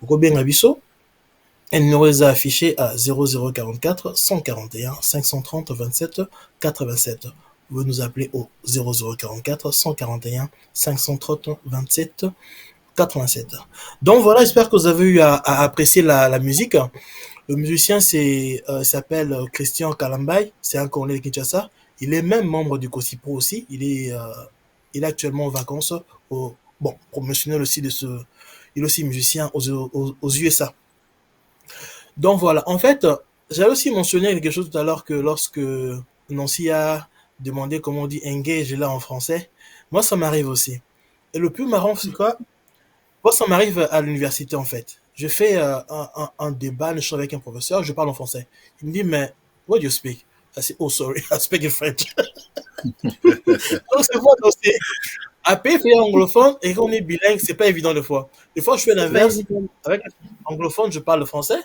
Kobenga biso. Et le numéro est affiché à 0044 141 530 27 87. Vous pouvez nous appeler au 0044 141 530 27 87. Donc voilà, j'espère que vous avez eu à apprécier la musique. Le musicien, il s'appelle Christian Kalambay. C'est un Congolais de Kinshasa. Il est même membre du COSIPRO aussi. Il est actuellement en vacances. Bon, promotionnel aussi il est aussi musicien aux USA. Donc voilà. En fait, j'avais aussi mentionné quelque chose tout à l'heure que lorsque Nancy a demandé comment on dit engage là en français, moi ça m'arrive aussi. Et le plus marrant, c'est quoi? Moi, ça m'arrive à l'université, en fait. Je fais un débat, un échange avec un professeur, je parle en français. Il me dit, mais, what do you speak? I say, oh, sorry, I speak in French. Donc, c'est moi, donc, c'est, après, fait anglophone, et quand on est bilingue, c'est pas évident des fois. Des fois, je fais l'inverse. Avec un anglophone, je parle le français.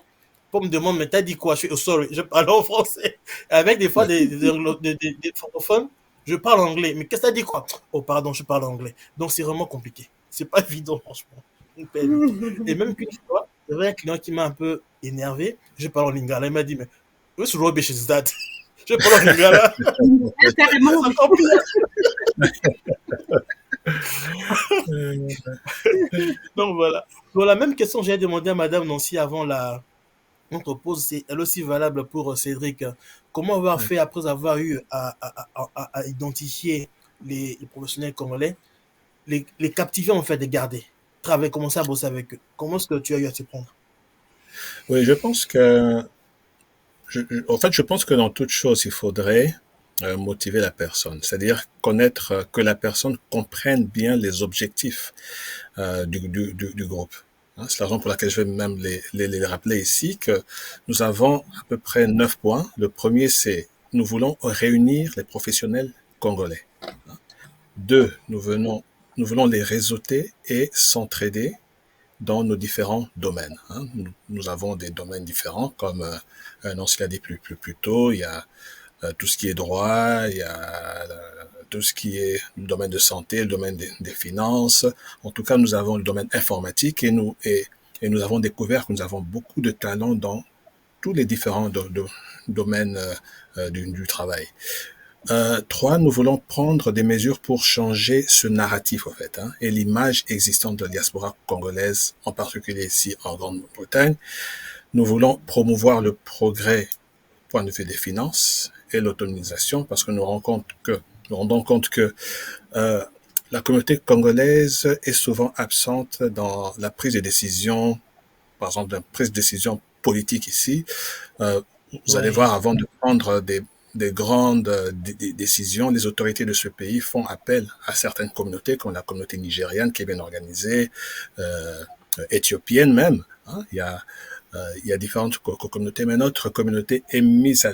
Pour me demander, mais t'as dit quoi? Je fais, oh, sorry, je parle en français. Avec des fois, des francophones, je parle anglais. Mais qu'est-ce que t'as dit quoi? Oh, pardon, je parle anglais. Donc, c'est vraiment compliqué. C'est pas évident, franchement. Et même qu'une fois, il y avait un client qui m'a un peu énervé. Je parle en lingala. Il m'a dit, mais which rubbish is that? Je parle en lingala. Carrément. Donc voilà. Pour la même question, j'ai demandé à Madame Nancy avant notre pause, c'est elle aussi valable pour Cédric. Comment avoir fait après avoir eu à identifier les professionnels congolais, les captiver en fait, les garder, travailler, commencer à bosser avec eux. Comment est-ce que tu as eu à t'y prendre? Oui, je pense que, en fait, je pense que dans toute chose, il faudrait motiver la personne, c'est-à-dire connaître que la personne comprenne bien les objectifs du groupe. Hein, c'est la raison pour laquelle je vais même les rappeler ici, que nous avons à peu près 9 points. Le premier, c'est nous voulons réunir les professionnels congolais. 2, nous voulons les réseauter et s'entraider dans nos différents domaines. Hein. Nous avons des domaines différents, comme Nancy l'a dit plus tôt, il y a tout ce qui est droit, il y a tout ce qui est le domaine de santé, le domaine des finances. En tout cas, nous avons le domaine informatique et nous avons découvert que nous avons beaucoup de talents dans tous les différents domaines du travail. 3, nous voulons prendre des mesures pour changer ce narratif, en fait, hein, et l'image existante de la diaspora congolaise, en particulier ici en Grande-Bretagne. Nous voulons promouvoir le progrès point de vue des finances et l'autonomisation, parce que nous rendons compte que la communauté congolaise est souvent absente dans la prise de décision, par exemple, la prise de décision politique ici. Vous allez voir, avant de prendre des grandes décisions, les autorités de ce pays font appel à certaines communautés, comme la communauté nigériane qui est bien organisée, éthiopienne même. Hein, il y a différentes communautés, mais notre communauté est mise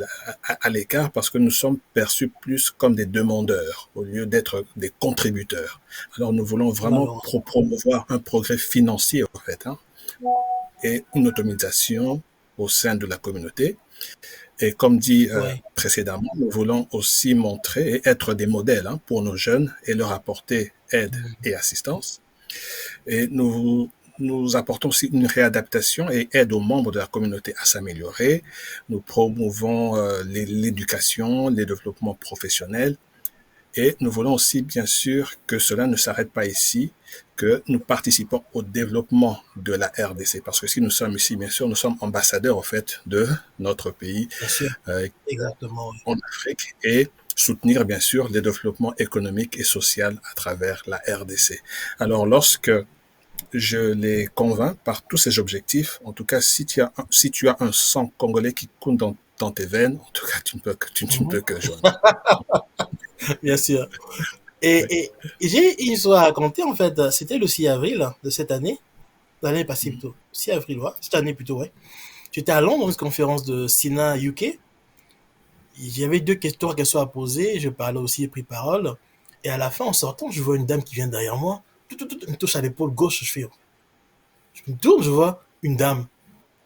à l'écart parce que nous sommes perçus plus comme des demandeurs au lieu d'être des contributeurs. Alors nous voulons vraiment promouvoir un progrès financier, en fait, hein, et une autonomisation au sein de la communauté. Et comme dit précédemment, nous voulons aussi montrer et être des modèles, hein, pour nos jeunes et leur apporter aide et assistance. Et nous apportons aussi une réadaptation et aide aux membres de la communauté à s'améliorer. Nous promouvons l'éducation, les développements professionnels. Et nous voulons aussi, bien sûr, que cela ne s'arrête pas ici, que nous participons au développement de la RDC. Parce que si nous sommes ici, bien sûr, nous sommes ambassadeurs, en fait, de notre pays Exactement. En Afrique, et soutenir, bien sûr, les développements économiques et sociaux à travers la RDC. Alors, lorsque je les convainc par tous ces objectifs, en tout cas, si tu as un sang congolais qui coule dans tes veines, en tout cas, tu ne peux que joindre. Bien sûr. Et j'ai une histoire à raconter, en fait. C'était le 6 avril de cette année. L'année passée plutôt. 6 avril, ouais. Cette année plutôt, ouais. J'étais à Londres, dans une conférence de SINA UK. Il y avait 2 questions à poser. Je parlais aussi, j'ai pris parole. Et à la fin, en sortant, je vois une dame qui vient derrière moi. Elle me touche à l'épaule gauche. Je me tourne, je vois une dame.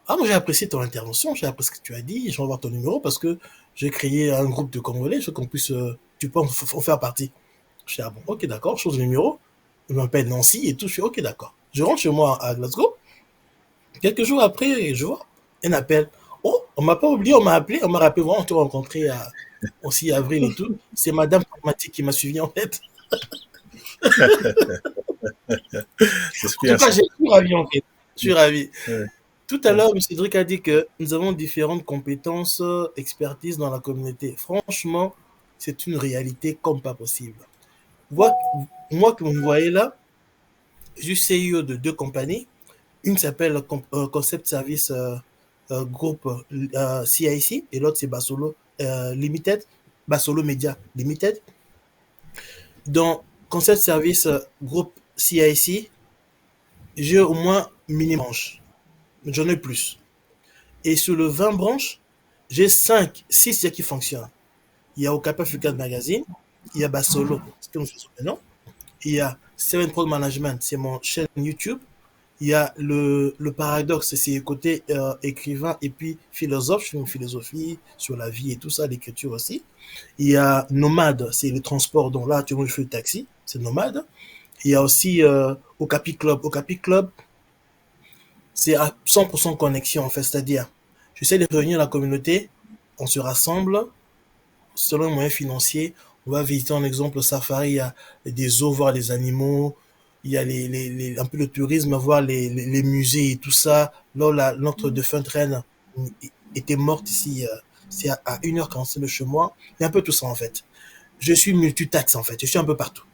Ah, moi, j'ai apprécié ton intervention. J'ai apprécié ce que tu as dit. Je vais avoir ton numéro parce que j'ai créé un groupe de Congolais. Je veux qu'on puisse, tu peux en faire partie. Je dis, ah bon, ok, d'accord. Je change de numéro. Je m'appelle Nancy et tout. Je suis ok, d'accord. Je rentre chez moi à Glasgow. Quelques jours après, je vois un appel. Oh, on m'a pas oublié, on m'a appelé, on m'a rappelé, on t'a rencontré au 6 avril et tout. C'est Madame Pragmatique qui m'a suivi, en fait. En tout cas, je suis ravi, en fait. Je suis ravi. Tout à l'heure, M. Cédric a dit que nous avons différentes compétences, expertises dans la communauté. Franchement, c'est une réalité comme pas possible. Moi, moi que vous me voyez là, je suis CEO de deux compagnies. Une s'appelle Concept Service Group CIC et l'autre c'est Basolo Limited, Basolo Media Limited. Dans Concept Service Group CIC, j'ai au moins 1000 branches. J'en ai plus. Et sur le 20 branches, j'ai 5, 6 qui fonctionnent. Il y a Okapa Fukat Magazine, il y a Basolo, c'est que nous faisons maintenant. Il y a Seven Pro Management, c'est mon chaîne YouTube. Il y a le paradoxe, c'est le côté écrivain et puis philosophe, je fais une philosophie sur la vie et tout ça, l'écriture aussi. Il y a Nomade, c'est le transport, donc là, tu vois, je fais le taxi, c'est Nomade. Il y a aussi Okapi Club. Okapi Club, c'est à 100% connexion en fait, c'est-à-dire, j'essaie de réunir la communauté, on se rassemble, selon les moyens financiers, on va visiter un exemple safari, il y a des zoos, voir les animaux, il y a un peu le tourisme, voir les musées et tout ça. Là, notre défunte reine était morte ici, c'est à 1h45 de chez moi. Il y a un peu tout ça en fait. Je suis multitax en fait, je suis un peu partout.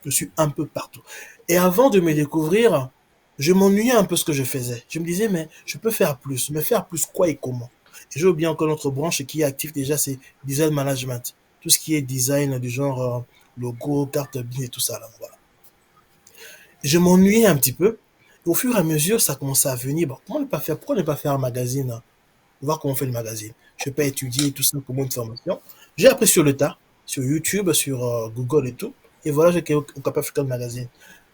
Je suis un peu partout. Et avant de me découvrir, je m'ennuyais un peu ce que je faisais. Je me disais, mais je peux faire plus. Mais faire plus quoi et comment? Et j'ai oublié encore notre branche qui est active déjà, c'est design management. Tout ce qui est design du genre logo, carte BIM et tout ça. Là, voilà. Je m'ennuyais un petit peu. Et au fur et à mesure, ça commençait à venir. Bon, pourquoi ne pas faire un magazine hein? Voir comment on fait le magazine. Je ne vais pas étudier tout ça pour une formation. J'ai appris sur le tas, sur YouTube, sur Google et tout. Et voilà, j'ai créé Okapa African Magazine.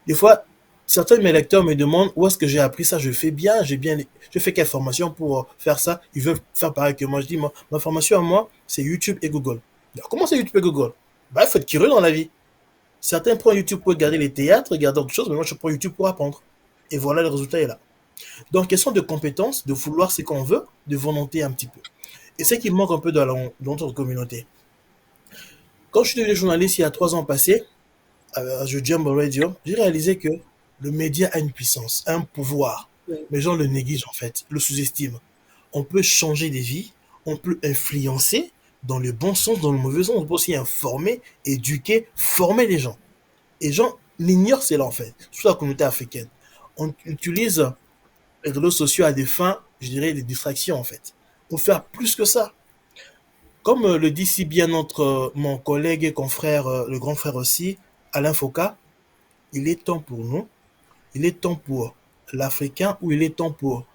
Des fois, certains de mes lecteurs me demandent où est-ce que j'ai appris ça. Je fais bien, je fais quelle formation pour faire ça. Ils veulent faire pareil que moi. Je dis, ma formation à moi, c'est YouTube et Google. Alors, comment c'est YouTube et Google? Bah, il faut être curieux dans la vie. Certains prennent YouTube pour regarder les théâtres, regarder autre chose, mais moi, je prends YouTube pour apprendre. Et voilà, le résultat est là. Donc, question de compétences, de vouloir ce qu'on veut, de volonté un petit peu. Et c'est ce qui manque un peu dans notre communauté. Quand je suis devenu journaliste il y a 3 ans passés, à Jumbo Radio, j'ai réalisé que le média a une puissance, a un pouvoir. Mais les gens le négligent en fait, le sous-estiment. On peut changer des vies, on peut influencer dans le bon sens, dans le mauvais sens. On peut aussi informer, éduquer, former les gens. Et les gens l'ignorent cela en fait, surtout la communauté africaine. On utilise les réseaux sociaux à des fins, je dirais, des distractions en fait. Pour faire plus que ça. Comme le dit si bien mon collègue et confrère, le grand frère aussi, Alain Foucault, il est temps pour nous, il est temps pour l'Africain ou il est temps pour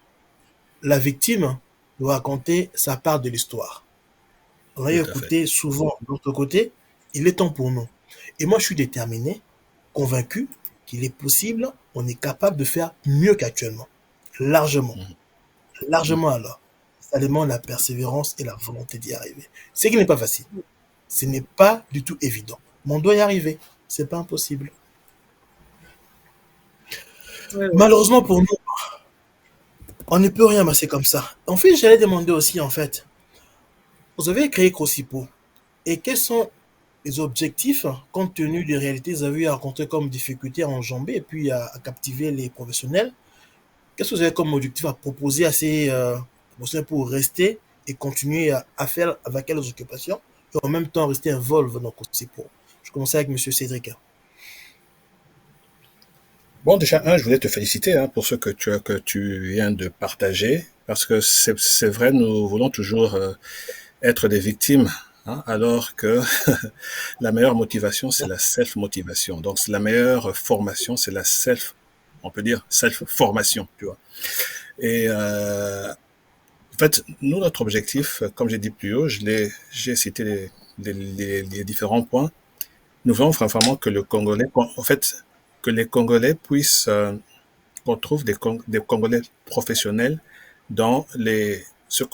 la victime de raconter sa part de l'histoire. On a écouté souvent de l'autre côté, il est temps pour nous. Et moi, je suis déterminé, convaincu qu'il est possible, on est capable de faire mieux qu'actuellement. Largement. Largement alors. Ça demande la persévérance et la volonté d'y arriver. Ce qui n'est pas facile. Ce n'est pas du tout évident. Mais on doit y arriver. C'est pas impossible. Malheureusement pour nous, on ne peut rien masser comme ça. En fait, j'allais demander aussi, en fait, vous avez créé Crocipo. Et quels sont les objectifs, compte tenu des réalités que vous avez eu à rencontrer comme difficultés à enjamber et puis à captiver les professionnels? Qu'est-ce que vous avez comme objectif à proposer à ces professionnels pour rester et continuer à faire avec quelles occupations et en même temps rester involve dans Crocipo? Je commence avec M. Cédric. Bon, déjà, je voulais te féliciter pour ce que tu viens de partager, parce que c'est vrai, nous voulons toujours être des victimes, alors que la meilleure motivation, c'est la self-motivation. Donc, la meilleure formation, c'est la on peut dire self-formation, tu vois. Et en fait, nous, notre objectif, comme j'ai dit plus haut, j'ai cité les différents points. Nous voulons vraiment que le Congolais, en fait, que les Congolais puissent, qu'on trouve des Congolais professionnels dans ce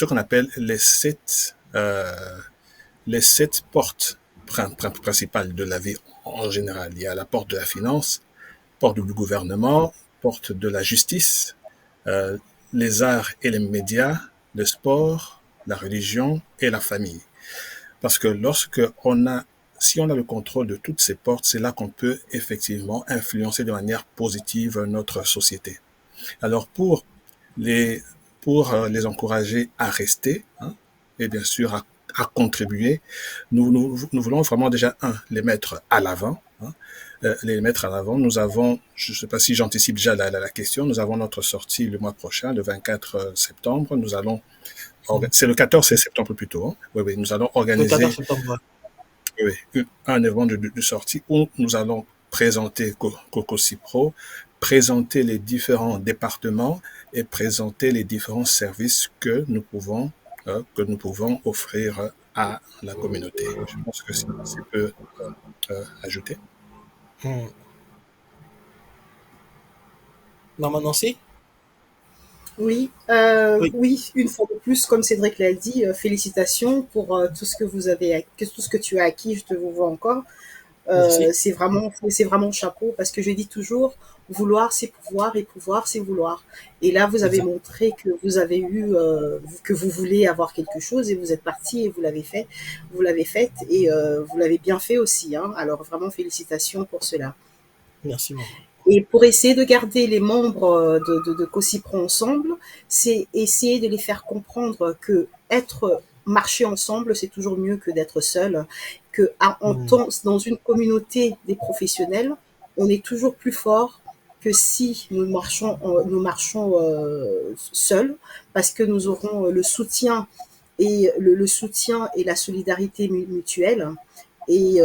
qu'on appelle les 7 portes principales de la vie en général. Il y a la porte de la finance, porte du gouvernement, porte de la justice, les arts et les médias, le sport, la religion et la famille. Parce que si on a le contrôle de toutes ces portes, c'est là qu'on peut effectivement influencer de manière positive notre société. Alors pour pour les encourager à rester, hein, et bien sûr à contribuer. Nous voulons vraiment déjà, les mettre à l'avant. Hein, les mettre à l'avant. Nous avons, je ne sais pas si j'anticipe déjà la question, nous avons notre sortie le mois prochain, le 24 septembre. Nous allons, c'est le 14 septembre plutôt. Hein. Oui, nous allons Le organiser 14 septembre. un événement de sortie où nous allons présenter CocoCipro, présenter les différents départements et présenter les différents services que nous pouvons offrir à la communauté. Je pense que c'est peu ajouter. Maman Nancy? Oui, Oui. oui, une fois de plus, comme Cédric l'a dit, félicitations pour tout ce que tout ce que tu as acquis. Je te vous vois encore. Merci. C'est vraiment chapeau parce que je dis toujours, vouloir c'est pouvoir et pouvoir c'est vouloir. Et là, vous avez Exact. montré que vous avez que vous voulez avoir quelque chose et vous êtes parti et vous l'avez fait et vous l'avez bien fait aussi. Hein. Alors vraiment félicitations pour cela. Merci, maman. Et pour essayer de garder les membres de CoCipro ensemble, c'est essayer de les faire comprendre que marcher ensemble, c'est toujours mieux que d'être seul, que dans une communauté des professionnels, on est toujours plus fort que si nous marchons seuls, parce que nous aurons le soutien et le soutien et la solidarité mutuelle, et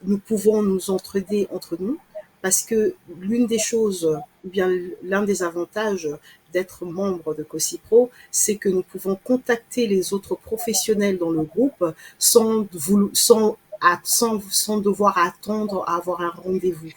nous pouvons nous entraider entre nous. Parce que l'une des choses, ou bien l'un des avantages d'être membre de CoCipro, c'est que nous pouvons contacter les autres professionnels dans le groupe sans devoir attendre à avoir un rendez-vous.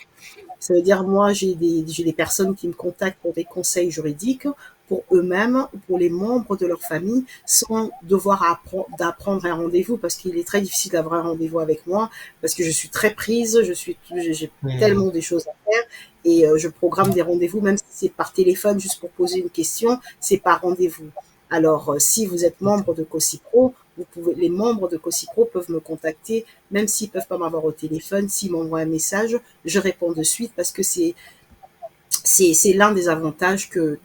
Ça veut dire, moi, j'ai des personnes qui me contactent pour des conseils juridiques, pour eux-mêmes, pour les membres de leur famille, sans devoir d'apprendre un rendez-vous, parce qu'il est très difficile d'avoir un rendez-vous avec moi, parce que je suis très prise, j'ai tellement des choses à faire, et je programme des rendez-vous, même si c'est par téléphone, juste pour poser une question, c'est par rendez-vous. Alors, si vous êtes membre de CoCipro, les membres de CoCipro peuvent me contacter, même s'ils peuvent pas m'avoir au téléphone, s'ils m'envoient un message, je réponds de suite parce que c'est l'un des avantages que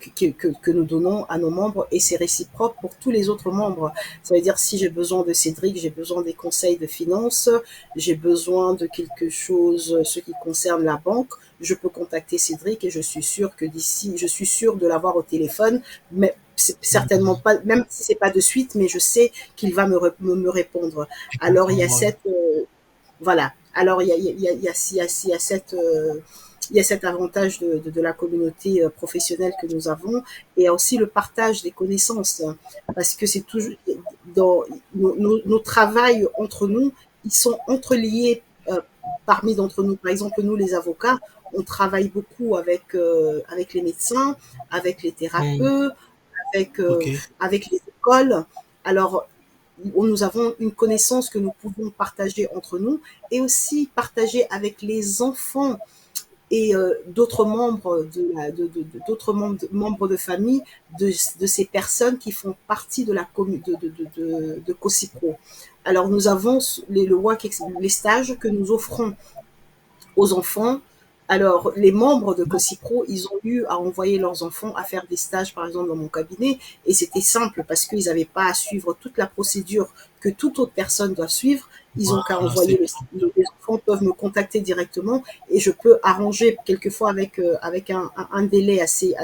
nous donnons à nos membres et c'est réciproque pour tous les autres membres. Ça veut dire si j'ai besoin de Cédric, j'ai besoin des conseils de finance, j'ai besoin de quelque chose, ce qui concerne la banque, je peux contacter Cédric et je suis sûre de l'avoir au téléphone, mais c'est certainement pas, même si c'est pas de suite, mais je sais qu'il va me répondre. Alors il y a voilà. Alors il y a cet avantage de la communauté professionnelle que nous avons et aussi le partage des connaissances parce que c'est toujours dans nos travails entre nous, ils sont entreliés parmi d'entre nous. Par exemple, nous les avocats, on travaille beaucoup avec les médecins, avec les thérapeutes, Ok. avec les écoles. Alors nous avons une connaissance que nous pouvons partager entre nous et aussi partager avec les enfants et d'autres membres membres de famille de ces personnes qui font partie de la de CoCipro. Alors nous avons les stages que nous offrons aux enfants. Alors, les membres de CoCipro, ils ont eu à envoyer leurs enfants à faire des stages, par exemple, dans mon cabinet, et c'était simple parce qu'ils n'avaient pas à suivre toute la procédure que toute autre personne doit suivre. Ils ont qu'à envoyer les enfants peuvent me contacter directement et je peux arranger quelquefois avec un délai assez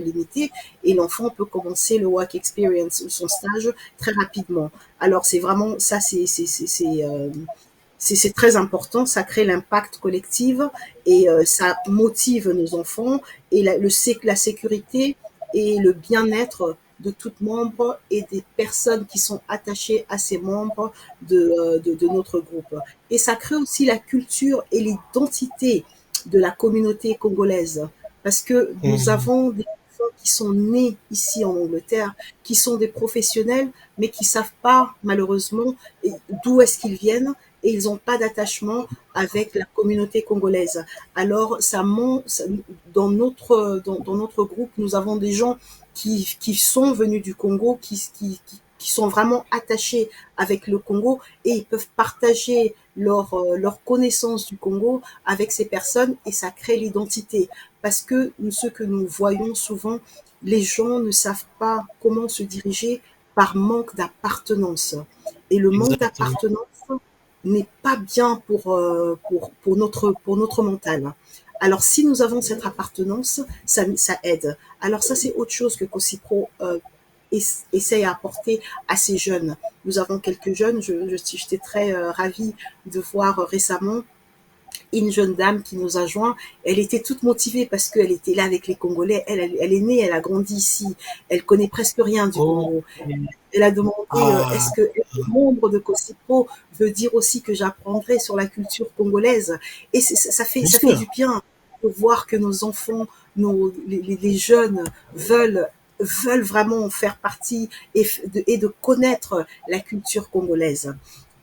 limité et l'enfant peut commencer le work experience ou son stage très rapidement. Alors c'est vraiment ça, c'est très important, ça crée l'impact collectif et ça motive nos enfants et la sécurité et le bien-être de tout membre et des personnes qui sont attachées à ces membres de notre groupe. Et ça crée aussi la culture et l'identité de la communauté congolaise parce que nous avons des enfants qui sont nés ici en Angleterre, qui sont des professionnels, mais qui savent pas malheureusement d'où est-ce qu'ils viennent et ils n'ont pas d'attachement avec la communauté congolaise. Alors, dans notre groupe, nous avons des gens qui sont venus du Congo, qui qui sont vraiment attachés avec le Congo et ils peuvent partager leur connaissance du Congo avec ces personnes et ça crée l'identité. Parce que ce que nous voyons souvent, les gens ne savent pas comment se diriger par manque d'appartenance. Et le manque Exactement. d'appartenance n'est pas bien pour notre mental. Alors, si nous avons cette appartenance, ça aide. Alors, ça, c'est autre chose que Cocipro essaye à apporter à ces jeunes. Nous avons quelques jeunes, j'étais très ravie de voir récemment une jeune dame qui nous a joint. Elle était toute motivée parce qu'elle était là avec les Congolais. Elle est née, elle a grandi ici. Elle connaît presque rien du Oh, Congo. Elle a demandé ah, est-ce que être membre de Cocipro veut dire aussi que j'apprendrai sur la culture congolaise. Et bien ça fait sûr. du bien de voir que nos enfants, les jeunes veulent vraiment faire partie et de connaître la culture congolaise.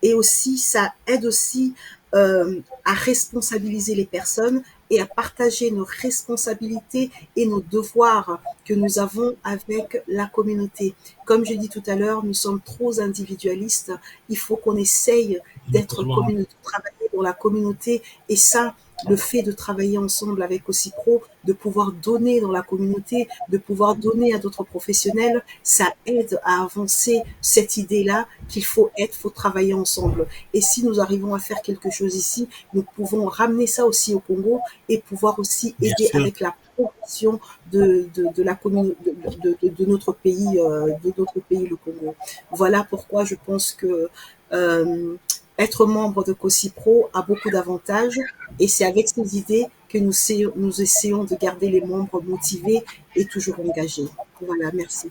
Et aussi, ça aide aussi à responsabiliser les personnes et à partager nos responsabilités et nos devoirs que nous avons avec la communauté. Comme je dis tout à l'heure, nous sommes trop individualistes. Il faut qu'on essaye d'être Malheureusement. communauté, de travailler dans la communauté. Et ça, le fait de travailler ensemble avec Ocipro, de pouvoir donner dans la communauté, de pouvoir donner à d'autres professionnels, ça aide à avancer cette idée-là qu'il faut travailler ensemble. Et si nous arrivons à faire quelque chose ici, nous pouvons ramener ça aussi au Congo et pouvoir aussi Bien aider sûr. avec la progression de la commune, de notre pays, le Congo. Voilà pourquoi je pense que euh, être membre de COSIPRO a beaucoup d'avantages et c'est avec ces idées que nous essayons de garder les membres motivés et toujours engagés. Voilà, merci.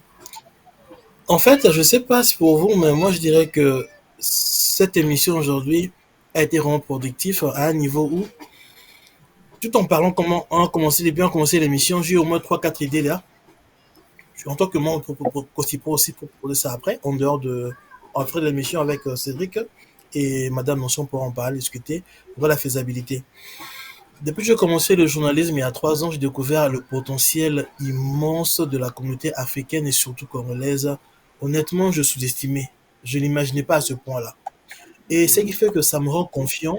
En fait, je sais pas si pour vous, mais moi je dirais que cette émission aujourd'hui a été vraiment productive à un niveau où, tout en parlant comment on a commencé, depuis on a commencé l'émission, j'ai eu au moins trois quatre idées là. Je suis en tant que membre aussi pour proposer ça après, en dehors de, après l'émission avec Cédric et Madame Nonchon pour en parler, discuter, voir la faisabilité. Depuis que j'ai commencé le journalisme il y a 3 ans, j'ai découvert le potentiel immense de la communauté africaine et surtout congolaise. Honnêtement, je sous-estimais. Je n'imaginais pas à ce point-là. Et ce qui fait que ça me rend confiant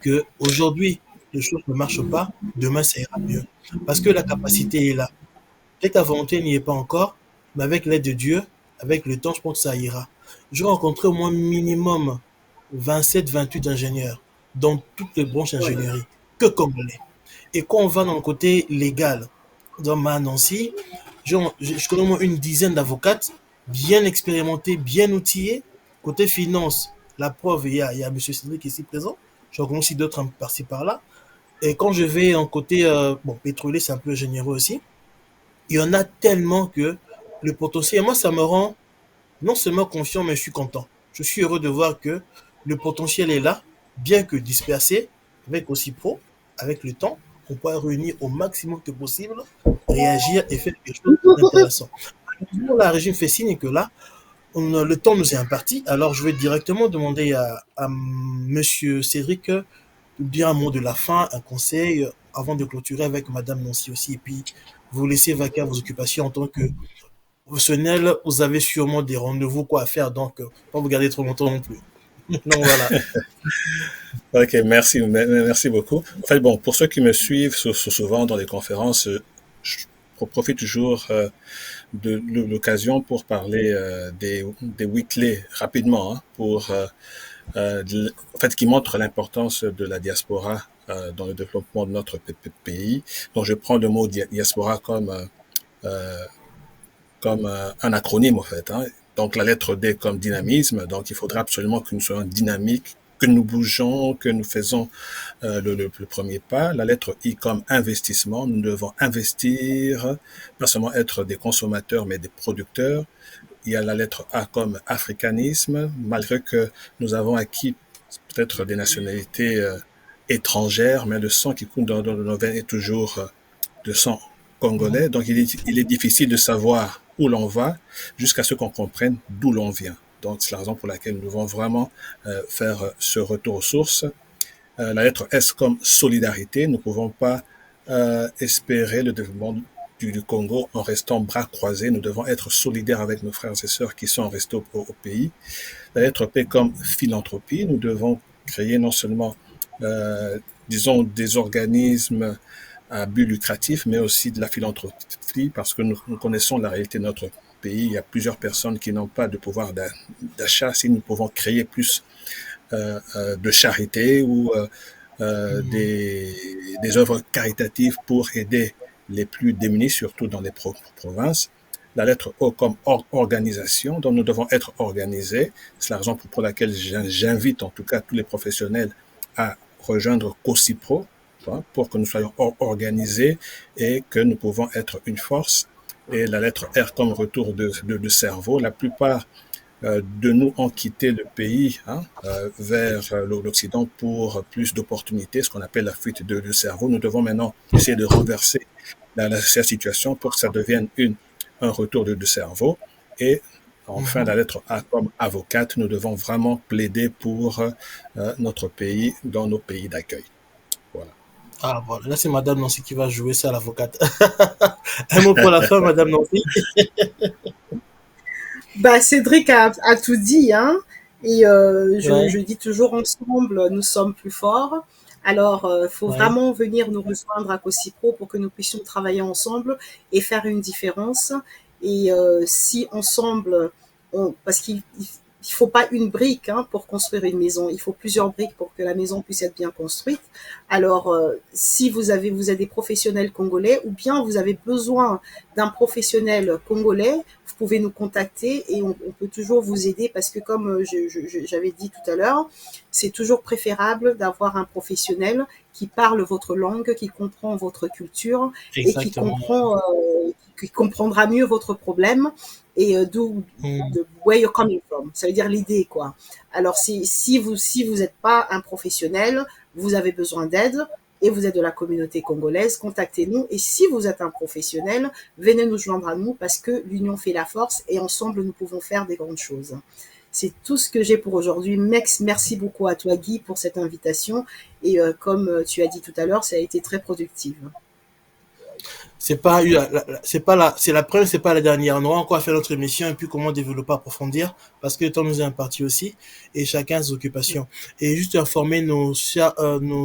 que aujourd'hui les choses ne marchent pas, demain ça ira mieux. Parce que la capacité est là. Peut-être que la volonté n'y est pas encore, mais avec l'aide de Dieu, avec le temps, je pense que ça ira. J'ai rencontré au moins minimum 27, 28 ingénieurs dans toutes les branches d'ingénierie, que congolais. Et quand on va dans le côté légal, dans ma Nancy, je connais au moins une dizaine d'avocates bien expérimentées, bien outillées. Côté finance, la preuve, il y a M. Cédric ici présent. J'en connais aussi d'autres par-ci par-là. Et quand je vais en côté bon, pétrolier, c'est un peu généreux aussi. Il y en a tellement que le potentiel, moi, ça me rend non seulement confiant, mais je suis content. Je suis heureux de voir que le potentiel est là, bien que dispersé, avec aussi pro, avec le temps, on pourra réunir au maximum que possible, réagir et faire quelque chose d'intéressant. La régime fait signe que là, le temps nous est imparti, alors je vais directement demander à Monsieur Cédric bien un mot de la fin, un conseil, avant de clôturer avec Madame Nancy aussi, et puis vous laissez vaquer à vos occupations en tant que professionnel, vous avez sûrement des rendez-vous quoi à faire, donc pas vous garder trop longtemps non plus. Donc voilà. Ok, merci beaucoup. En fait, bon, pour ceux qui me suivent souvent dans les conférences, je profite toujours de l'occasion pour parler des weekly rapidement, hein, pour en fait, qui montrent l'importance de la diaspora dans le développement de notre pays. Donc, je prends le mot diaspora euh, comme un acronyme, en fait, hein. Donc, la lettre D comme dynamisme. Donc, il faudra absolument que nous soyons dynamiques, que nous bougeons, que nous faisons le premier pas. La lettre I comme investissement. Nous devons investir, pas seulement être des consommateurs, mais des producteurs. Il y a la lettre A comme africanisme, malgré que nous avons acquis peut-être des nationalités étrangères, mais le sang qui coule dans nos veines est toujours de sang congolais. Donc, il est difficile de savoir où l'on va jusqu'à ce qu'on comprenne d'où l'on vient. Donc, c'est la raison pour laquelle nous devons vraiment faire ce retour aux sources. La lettre S comme solidarité. Nous ne pouvons pas espérer le développement du Congo en restant bras croisés. Nous devons être solidaires avec nos frères et sœurs qui sont restés au pays. La lettre P comme philanthropie, nous devons créer non seulement, disons, des organismes à but lucratif, mais aussi de la philanthropie, parce que nous connaissons la réalité de notre pays. Il y a plusieurs personnes qui n'ont pas de pouvoir d'achat. Si nous pouvons créer plus de charité ou des œuvres caritatives pour aider les plus démunis, surtout dans les provinces. La lettre O comme organisation, dont nous devons être organisés. C'est la raison pour laquelle j'invite en tout cas tous les professionnels à rejoindre COSIPRO, pour que nous soyons organisés et que nous pouvons être une force. Et la lettre R comme retour de cerveau. La plupart de nous ont quitté le pays vers l'Occident pour plus d'opportunités, ce qu'on appelle la fuite de cerveau. Nous devons maintenant essayer de renverser la situation pour que ça devienne un retour de cerveau. Et enfin, la lettre A comme avocate, nous devons vraiment plaider pour notre pays dans nos pays d'accueil. Voilà. Ah, voilà. Là, c'est Madame Nancy qui va jouer ça, l'avocate. Un mot pour la fin, Madame Nancy. Bah, Cédric a tout dit, hein. Et je dis toujours, ensemble, nous sommes plus forts. Alors, faut vraiment venir nous rejoindre à COSIPRO pour que nous puissions travailler ensemble et faire une différence. Et si ensemble, parce qu'il faut pas une brique pour construire une maison, il faut plusieurs briques pour que la maison puisse être bien construite. Alors, si vous êtes des professionnels congolais ou bien vous avez besoin d'un professionnel congolais, vous pouvez nous contacter et on peut toujours vous aider parce que comme j'avais dit tout à l'heure, c'est toujours préférable d'avoir un professionnel qui parle votre langue, qui comprend votre culture. Exactement. Et qui comprendra mieux votre problème et where you're coming from. Ça veut dire l'idée, quoi. Alors, si vous n'êtes pas un professionnel, vous avez besoin d'aide et vous êtes de la communauté congolaise, contactez-nous. Et si vous êtes un professionnel, venez nous joindre à nous parce que l'union fait la force et ensemble, nous pouvons faire des grandes choses. C'est tout ce que j'ai pour aujourd'hui. Merci beaucoup à toi, Guy, pour cette invitation. Et comme tu as dit tout à l'heure, ça a été très productif. C'est la première, c'est pas la dernière. On aura encore à faire notre émission et puis comment développer, approfondir, parce que le temps nous est imparti aussi et chacun a ses occupations. Et juste informer nos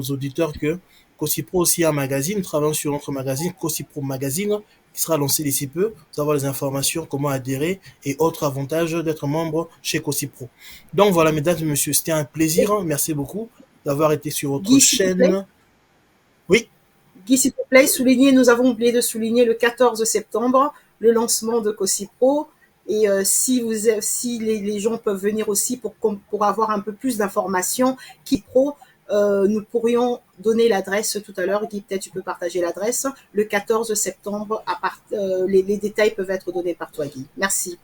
auditeurs que COSIPRO aussi a un magazine. Nous travaillons sur notre magazine, COSIPRO Magazine, qui sera lancé d'ici peu. Vous avoir les informations, comment adhérer et autres avantages d'être membre chez COSIPRO. Donc voilà, mesdames et messieurs, c'était un plaisir. Merci beaucoup d'avoir été sur votre chaîne. Oui. Guy, s'il te plaît, nous avons oublié de souligner le 14 septembre, le lancement de COSIPRO. Et si les gens peuvent venir aussi pour avoir un peu plus d'informations, COSIPRO, nous pourrions donner l'adresse tout à l'heure. Guy, peut-être tu peux partager l'adresse. Le 14 septembre, les détails peuvent être donnés par toi, Guy. Merci.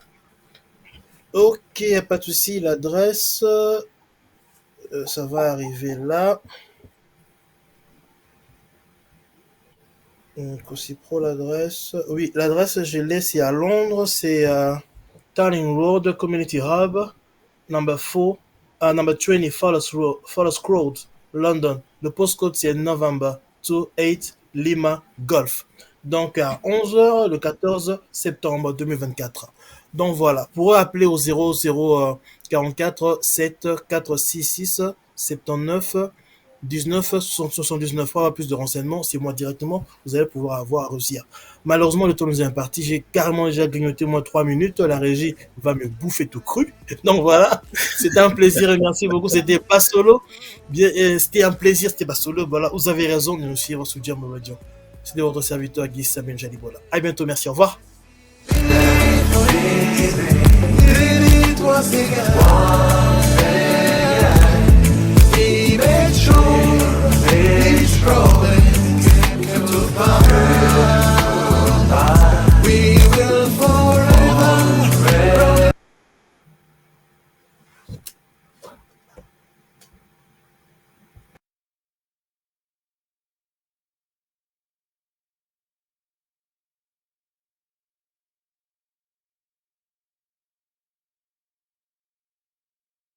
Ok, pas de souci. L'adresse, ça va arriver là. COSIPRO, l'adresse. Oui, l'adresse, je l'ai, c'est à Londres, c'est Turning Road Community Hub, number 20 Forest Road, London. Le postcode, c'est November 28 Lima Golf. Donc, à 11h, le 14 septembre 2024. Donc, voilà. Pour appeler au 0044 7 466 79 19 79 fois plus de renseignements, c'est moi directement, vous allez pouvoir avoir à réussir. Malheureusement, le temps nous est imparti, j'ai carrément déjà grignoté moins 3 minutes, la régie va me bouffer tout cru. Donc voilà, c'était un plaisir et merci beaucoup, c'était pas solo, c'était un plaisir, c'était pas solo, voilà, vous avez raison de nous suivre sur Jambo Radio. C'était votre serviteur Guy Samuel Jalibola. À bientôt, merci, au revoir. It was